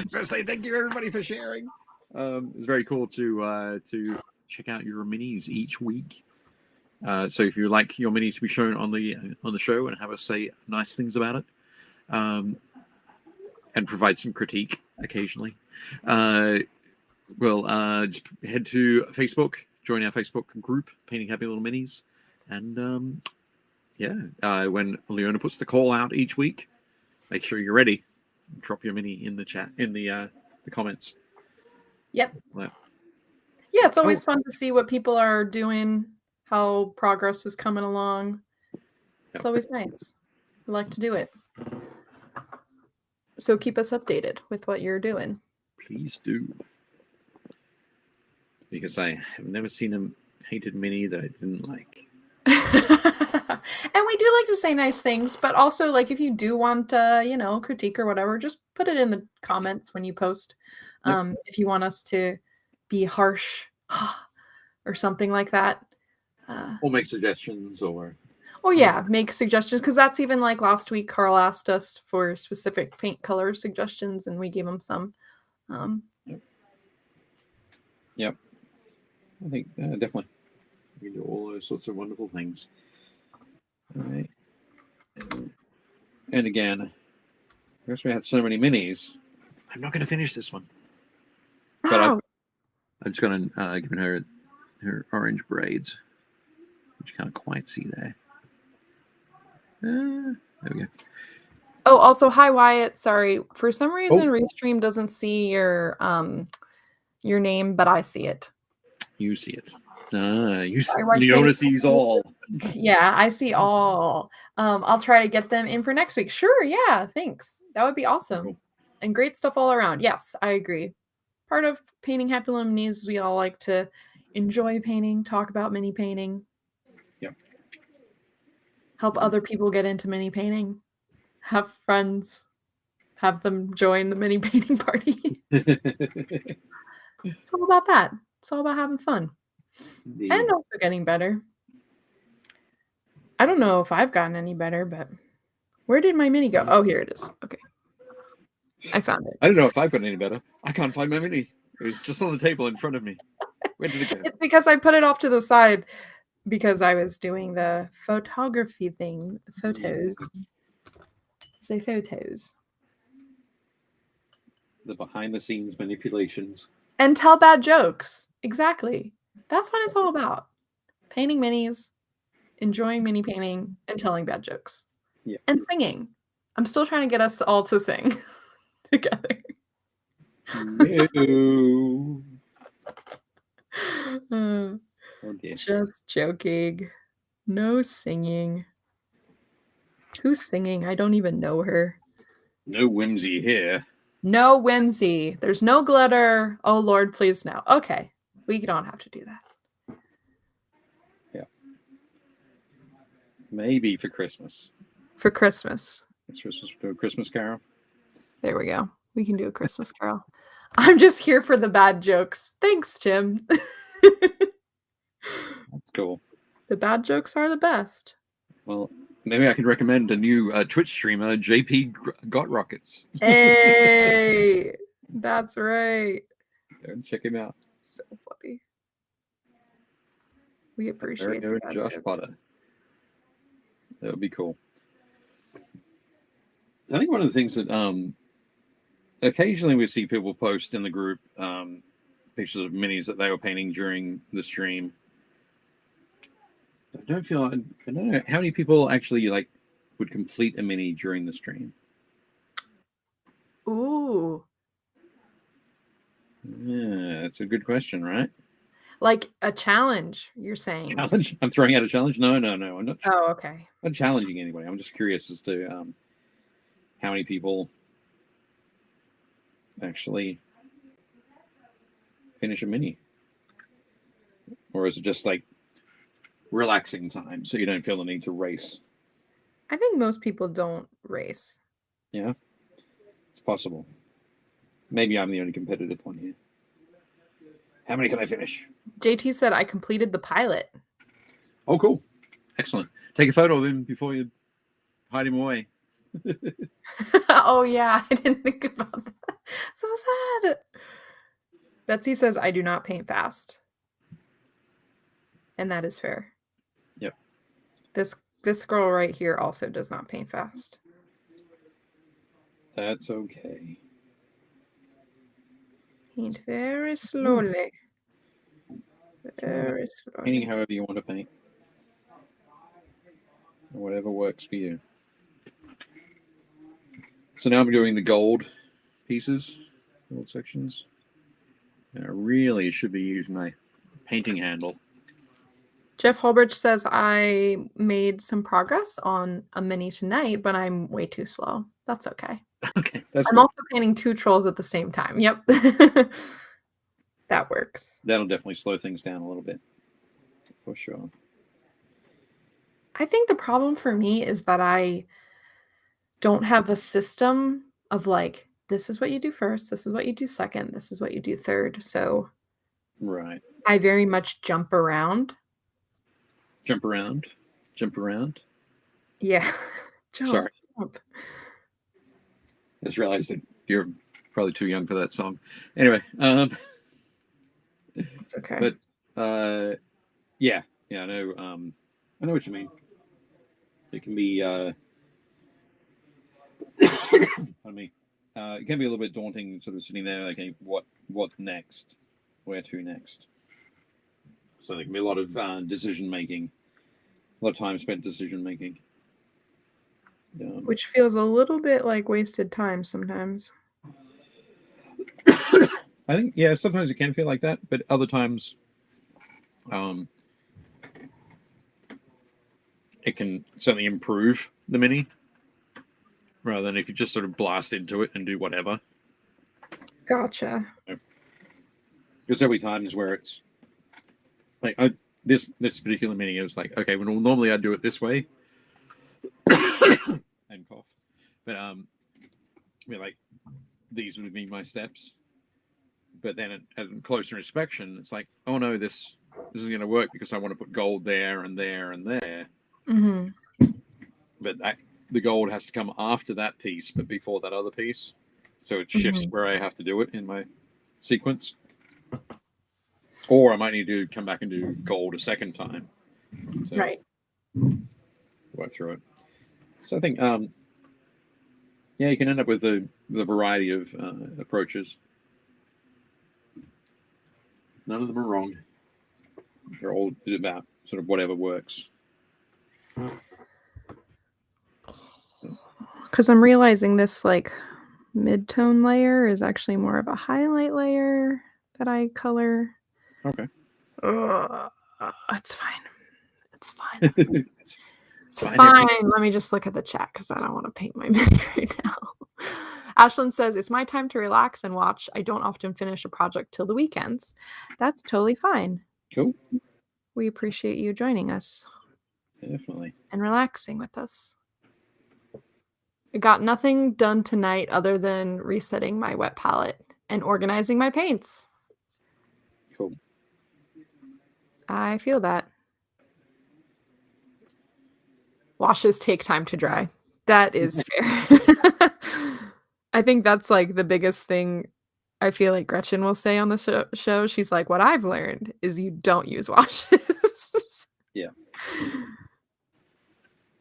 So I say thank you, everybody, for sharing. It's very cool to check out your minis each week. So if you like your mini to be shown on the show and have us say nice things about it, and provide some critique occasionally, just head to Facebook, join our Facebook group, Painting Happy Lil Minis, and when Leona puts the call out each week, make sure you're ready. Drop your mini in the chat, in the comments. Yep. Yeah, it's always fun to see what people are doing, how progress is coming along. It's always nice. We like to do it. So keep us updated with what you're doing. Please do. Because I have never seen a painted mini that I didn't like. And we do like to say nice things, but also, like, if you do want critique or whatever, just put it in the comments when you post. If you want us to be harsh or something like that. Or make suggestions or... Oh, yeah, make suggestions, because that's even like last week, Carl asked us for specific paint color suggestions, and we gave him some. Yep. I think definitely. We can do all those sorts of wonderful things. All right. And again, because we had so many minis, I'm not going to finish this one. But I'm just going to give her orange braids, which you can't quite see there. There we go. Oh, also, hi, Wyatt. Sorry. For some reason, Restream doesn't see your name, but I see it. You see it. Leona sees all. Yeah, I see all. I'll try to get them in for next week. Sure, yeah, thanks. That would be awesome. Cool. And great stuff all around. Yes, I agree. Part of Painting Happy Lil Minis, we all like to enjoy painting, talk about mini painting. Yep. Help other people get into mini painting. Have friends. Have them join the mini painting party. It's all about that. It's all about having fun. Indeed. And also getting better. I don't know if I've gotten any better, but where did my mini go? Oh, here it is. Okay. I found it. I don't know if I've gotten any better. I can't find my mini. It was just on the table in front of me. Where did it go? It's because I put it off to the side because I was doing the photography thing, the photos. Say photos. The behind-the-scenes manipulations. And tell bad jokes. Exactly. That's what it's all about. Painting minis, enjoying mini painting, and telling bad jokes. Yeah. And singing. I'm still trying to get us all to sing together. No. Okay. Just joking. No singing. Who's singing? I don't even know her. No whimsy here. No whimsy. There's no glitter. Oh, Lord, please no. Okay. We don't have to do that. Yeah. Maybe for Christmas. For Christmas. Christmas, do a Christmas carol. There we go. We can do a Christmas carol. I'm just here for the bad jokes. Thanks, Tim. That's cool. The bad jokes are the best. Well, maybe I could recommend a new Twitch streamer, JP Got Rockets. Hey, that's right. Go and check him out. So funny. We appreciate There that. Josh Potter. That would be cool. I think one of the things that occasionally we see people post in the group pictures of minis that they were painting during the stream. I don't know how many people actually would complete a mini during the stream. Ooh. Yeah, that's a good question, right? Like a challenge, you're saying? Challenge? I'm throwing out a challenge? No. I'm not. Oh, okay. I'm not challenging anybody. I'm just curious as to how many people actually finish a mini, or is it just like relaxing time so you don't feel the need to race? I think most people don't race. Yeah, it's possible. Maybe I'm the only competitive one here. How many can I finish? JT said I completed the pilot. Oh, cool. Excellent. Take a photo of him before you hide him away. Oh, yeah. I didn't think about that. So sad. Betsy says I do not paint fast. And that is fair. Yep. This girl right here also does not paint fast. That's okay. Paint very slowly. Very slowly. Painting however you want to paint. Whatever works for you. So now I'm doing the gold pieces, gold sections. And I really should be using my painting handle. Jeff Holbridge says I made some progress on a mini tonight, but I'm way too slow. That's okay. Okay, that's I'm good. also painting 2 trolls at the same time. Yep. That works. That'll definitely slow things down a little bit. For sure. I think the problem for me is that I don't have a system of like, this is what you do first, this is what you do second, this is what you do third. So right. I very much jump around. Jump around. Yeah. Sorry. Jump. I just realized that you're probably too young for that song. Anyway, It's okay. But yeah, I know what you mean. It can be pardon me. It can be a little bit daunting, sort of sitting there, like, okay, what next? Where to next? So there can be a lot of decision making, a lot of time spent decision making. Which feels a little bit like wasted time sometimes. I think, yeah, sometimes it can feel like that, but other times it can certainly improve the mini rather than if you just sort of blast into it and do whatever. Gotcha. Because there'll be times where it's like this particular mini, it was like, okay, well, normally I'd do it this way and cough, but like these would be my steps. But then at closer inspection, it's like, oh no, this is going to work because I want to put gold there and there and there. Mm-hmm. But the gold has to come after that piece, but before that other piece. So it shifts where I have to do it in my sequence. Or I might need to come back and do gold a second time. So Right. Work through it. So I think, you can end up with the variety of approaches. None of them are wrong. They're all about sort of whatever works. Because I'm realizing this like mid-tone layer is actually more of a highlight layer that I color. Okay. It's fine. It's fine. It's fine. fine. Let me just look at the chat because I don't want to paint my mini right now. Ashlyn says, it's my time to relax and watch. I don't often finish a project till the weekends. That's totally fine. Cool. We appreciate you joining us. Definitely. And relaxing with us. I got nothing done tonight other than resetting my wet palette and organizing my paints. Cool. I feel that. Washes take time to dry. That is fair. I think that's like the biggest thing I feel like Gretchen will say on the show. She's like, what I've learned is you don't use washes. Yeah.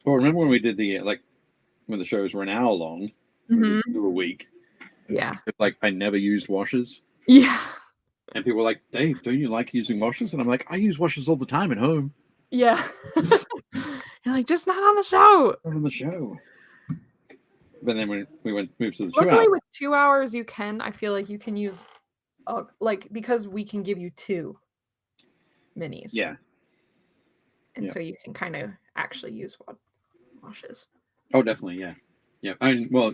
Well, remember when we did when the shows were an hour long, Mm-hmm. a week? Yeah. Like I never used washes. Yeah. And people were like, Dave, don't you like using washes? And I'm like, I use washes all the time at home. Yeah. You're like, just not on the show. Not on the show. But then when we moved to the 2 Luckily, hours. with 2 hours, you can. I feel like you can use, because we can give you 2 minis. Yeah. And so you can kind of actually use washes. Oh, definitely. Yeah. Yeah. And well,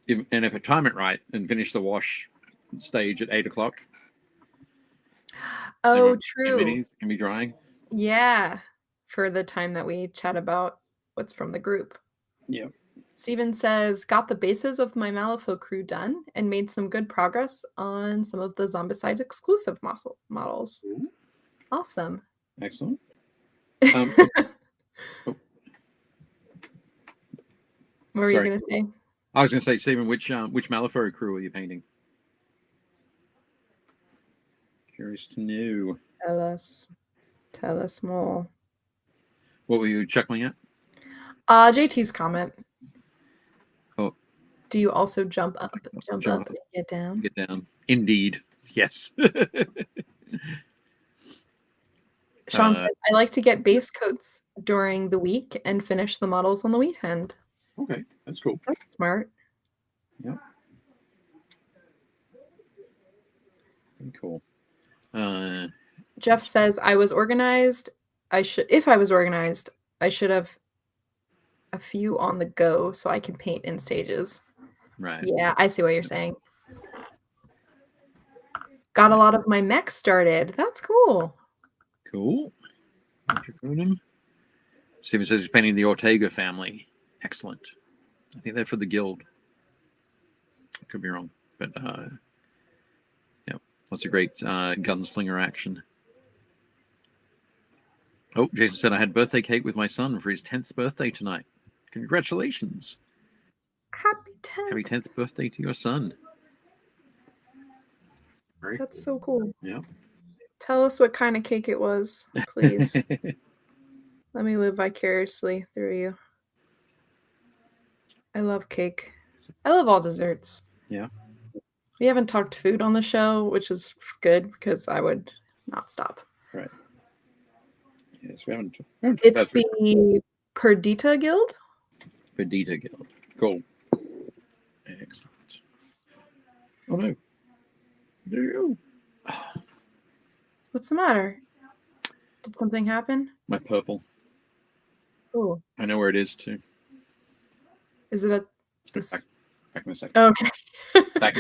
if I time it right and finish the wash stage at 8 o'clock. Oh, true. Minis can be drying. Yeah. For the time that we chat about what's from the group. Yeah. Steven says, got the bases of my Malifaux crew done and made some good progress on some of the Zombicide exclusive models. Ooh. Awesome. Excellent. What were you going to say? I was going to say, Stephen, which Malifaux crew are you painting? Curious to know. Tell us more. What were you chuckling at? JT's comment. Oh. Do you also jump up and get down? Get down. Indeed. Yes. Sean says, I like to get base coats during the week and finish the models on the weekend. Okay, that's cool. That's smart. Yeah. Very cool. Jeff says, I was organized. If I was organized, I should have a few on the go so I can paint in stages. Right. Yeah, I see what you're saying. Got a lot of my mechs started. That's cool. Cool. Steven says he's painting the Ortega family. Excellent. I think they're for the guild. I could be wrong, but yeah, lots of great gunslinger action. Oh, Jason said I had birthday cake with my son for his 10th birthday tonight. Congratulations. Happy 10th. Happy 10th birthday to your son. That's so cool. Yeah. Tell us what kind of cake it was, please. Let me live vicariously through you. I love cake. I love all desserts. Yeah. We haven't talked food on the show, which is good because I would not stop. Right. Yes, we haven't it's the Perdita Guild. Perdita Guild. Cool. Excellent. Oh no. There you go. What's the matter? Did something happen? My purple. Oh. I know where it is too. Is it at this? Back in a second. Okay. Back.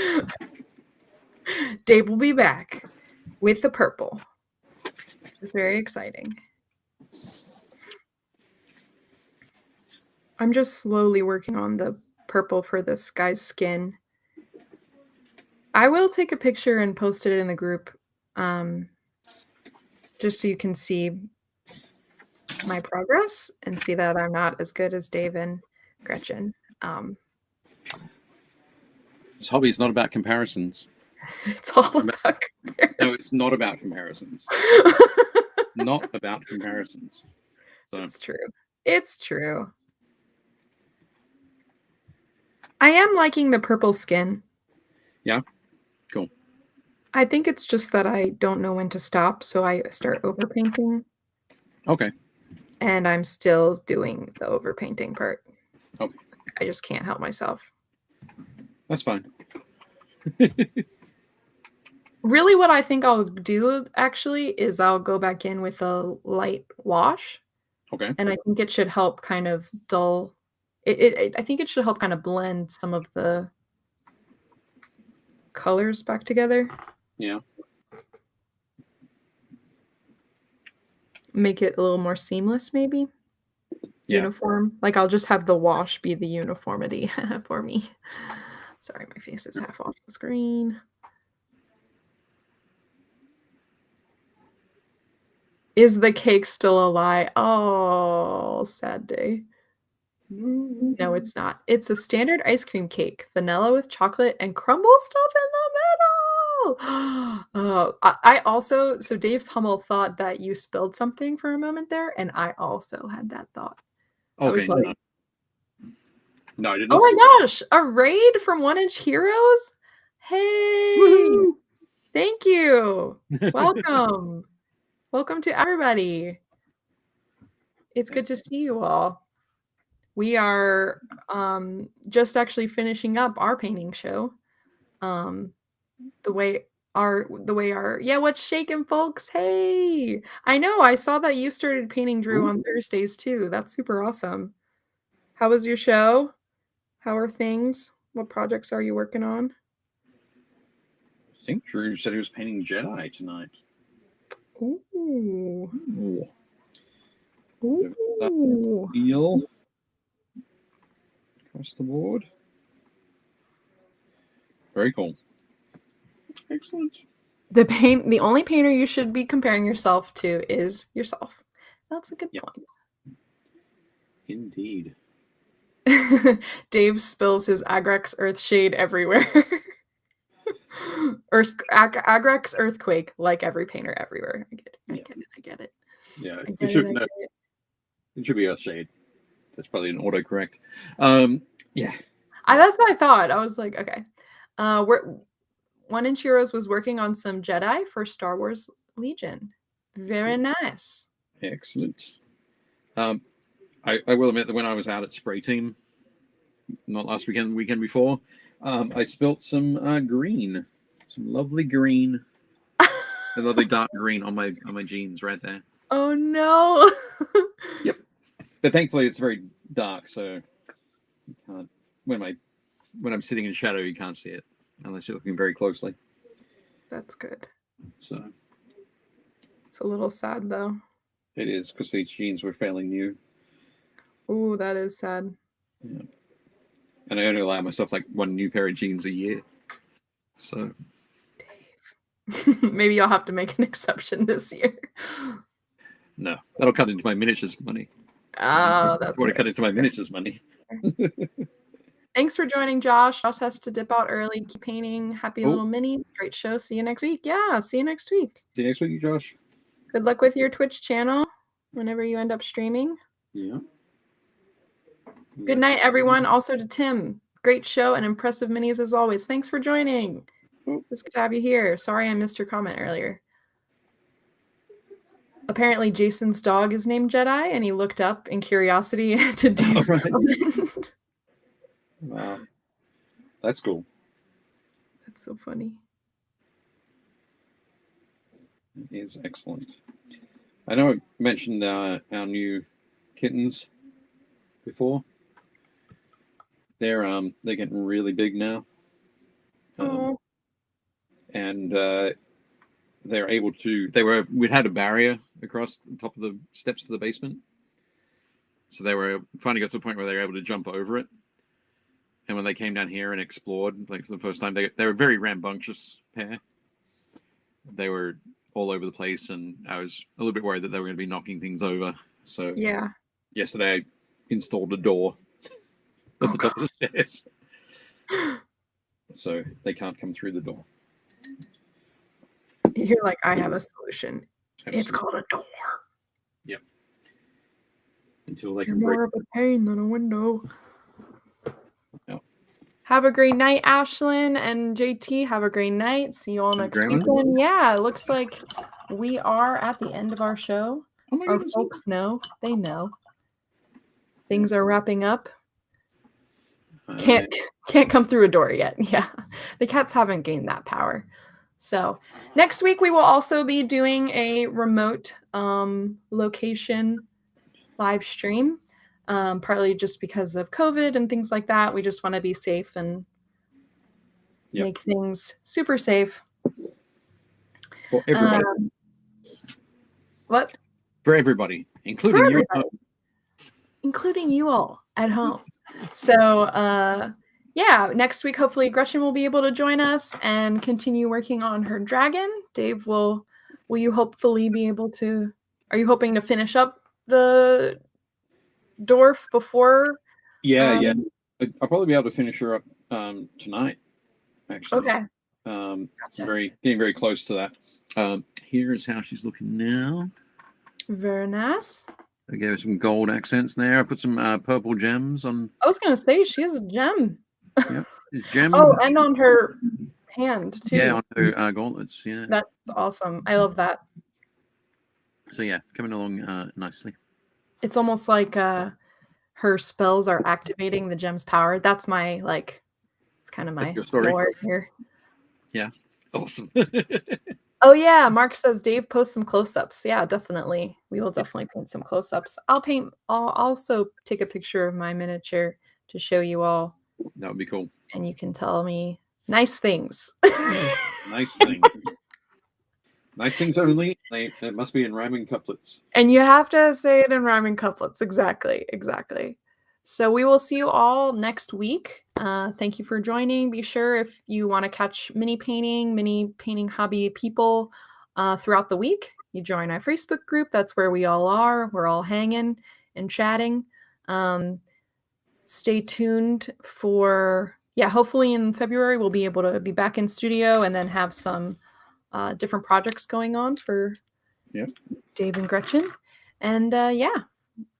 Dave will be back with the purple. It's very exciting. I'm just slowly working on the purple for this guy's skin. I will take a picture and post it in the group, just so you can see my progress and see that I'm not as good as Dave and Gretchen. This hobby is not about comparisons. It's all about comparisons. No, it's not about comparisons. Not about comparisons. So. It's true. It's true. I am liking the purple skin. Yeah, cool. I think it's just that I don't know when to stop, so I start overpainting. Okay. And I'm still doing the overpainting part. Okay. I just can't help myself. That's fine. Really, what I think I'll do, actually, is I'll go back in with a light wash. Okay. And I think it should help kind of dull... I think it should help kind of blend some of the colors back together. Yeah. Make it a little more seamless, maybe. Yeah. Uniform. Like, I'll just have the wash be the uniformity for me. Sorry, my face is half off the screen. Is the cake still a lie? Oh, sad day. No, it's not. It's a standard ice cream cake. Vanilla with chocolate and crumble stuff in the middle. I also, so Dave Hummel thought that you spilled something for a moment there, and I also had that thought. Okay. I was like, no, I didn't. Oh my gosh, a raid from 1-Inch Heroes? Hey, woo-hoo! Thank you. Welcome. Welcome to everybody. It's good to see you all. We are just actually finishing up our painting show. The way our what's shaking, folks? Hey, I know, I saw that you started painting Drew on Thursdays too. That's super awesome. How was your show? How are things? What projects are you working on? I think Drew said he was painting Jedi tonight. Ooh. Ooh. Eel across the board. Very cool. Excellent. The only painter you should be comparing yourself to is yourself. That's a good point. Indeed. Dave spills his Agrex Earthshade everywhere. Or Agrex Earthquake, like every painter everywhere. I get it. Yeah, it should be Earthshade. That's probably an autocorrect. Yeah. That's what I thought. I was like, okay. 1-Inch Heroes was working on some Jedi for Star Wars Legion. Very nice. Excellent. I will admit that when I was out at Spray Team, not last weekend, the weekend before, I spilt some green, some lovely green, a lovely dark green on my jeans right there. Oh no! Yep. But thankfully, it's very dark, so you can't. When I'm sitting in shadow, you can't see it unless you're looking very closely. That's good. So it's a little sad though. It is, because these jeans were fairly new. Ooh, that is sad. Yeah. And I only allow myself like one new pair of jeans a year. So Dave. Maybe I'll have to make an exception this year. No, that'll cut into my miniatures money. Oh, that's what I cut into my miniatures money. Thanks for joining, Josh. Josh has to dip out early. Keep painting. Happy Little Minis. Great show. See you next week. Yeah, see you next week. See you next week, Josh. Good luck with your Twitch channel whenever you end up streaming. Yeah. Good night, everyone. Also to Tim. Great show and impressive minis as always. Thanks for joining. It's good to have you here. Sorry I missed your comment earlier. Apparently Jason's dog is named Jedi, and he looked up in curiosity to Dave's comment. Wow. That's cool. That's so funny. It is excellent. I know I mentioned our new kittens before. They're getting really big now. And they're able to. We'd had a barrier across the top of the steps of the basement, so they were finally got to the point where they were able to jump over it. And when they came down here and explored, like for the first time, they were a very rambunctious pair. They were all over the place, and I was a little bit worried that they were going to be knocking things over. So yeah, yesterday I installed a door at the top of the stairs, so they can't come through the door. You're like, I have a solution. Absolutely. It's called a door. Yep. Until they You're can break. more of a pain than a window. Yep. Have a great night, Ashlyn and JT. Have a great night. See you all next weekend. Yeah, it looks like we are at the end of our show. Oh my Our goodness. folks know. They know. Things are wrapping up. Can't come through a door yet. Yeah, the cats haven't gained that power. So next week we will also be doing a remote location live stream, partly just because of COVID and things like that. We just want to be safe and make things super safe. For everybody. What? For everybody, including you. Including you all at home. So, yeah, next week, hopefully Gretchen will be able to join us and continue working on her dragon. Dave, will you hopefully be able to, are you hoping to finish up the dwarf before? Yeah. I'll probably be able to finish her up tonight, actually. Okay. Gotcha. Getting very close to that. Here is how she's looking now. Very nice. I gave her some gold accents there. I put some purple gems on. I was going to say, she has a gem. Yep. Gem. Oh, and on her hand, too. Yeah, on her gauntlets. Yeah. That's awesome. I love that. So, yeah, coming along nicely. It's almost like her spells are activating the gem's power. That's my, like, it's kind of my lore here. Yeah. Awesome. Oh, yeah. Mark says Dave post some close-ups. Yeah, definitely. We will definitely paint some close-ups. I'll also take a picture of my miniature to show you all. That would be cool. And you can tell me nice things. Nice things. Nice things only. They must be in rhyming couplets. And you have to say it in rhyming couplets. Exactly. So we will see you all next week. Thank you for joining. Be sure if you want to catch mini painting hobby people throughout the week, you join our Facebook group. That's where we all are. We're all hanging and chatting. Stay tuned for, hopefully in February we'll be able to be back in studio and then have some different projects going on for Dave and Gretchen. And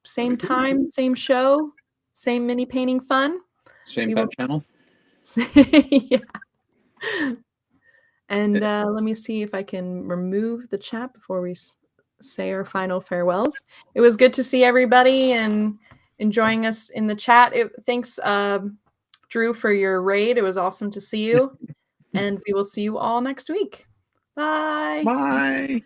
same time, same show, same mini painting fun. Same pet channel. Yeah. And let me see if I can remove the chat before we say our final farewells. It was good to see everybody and enjoying us in the chat. Thanks, Drew, for your raid. It was awesome to see you. And we will see you all next week. Bye. Bye.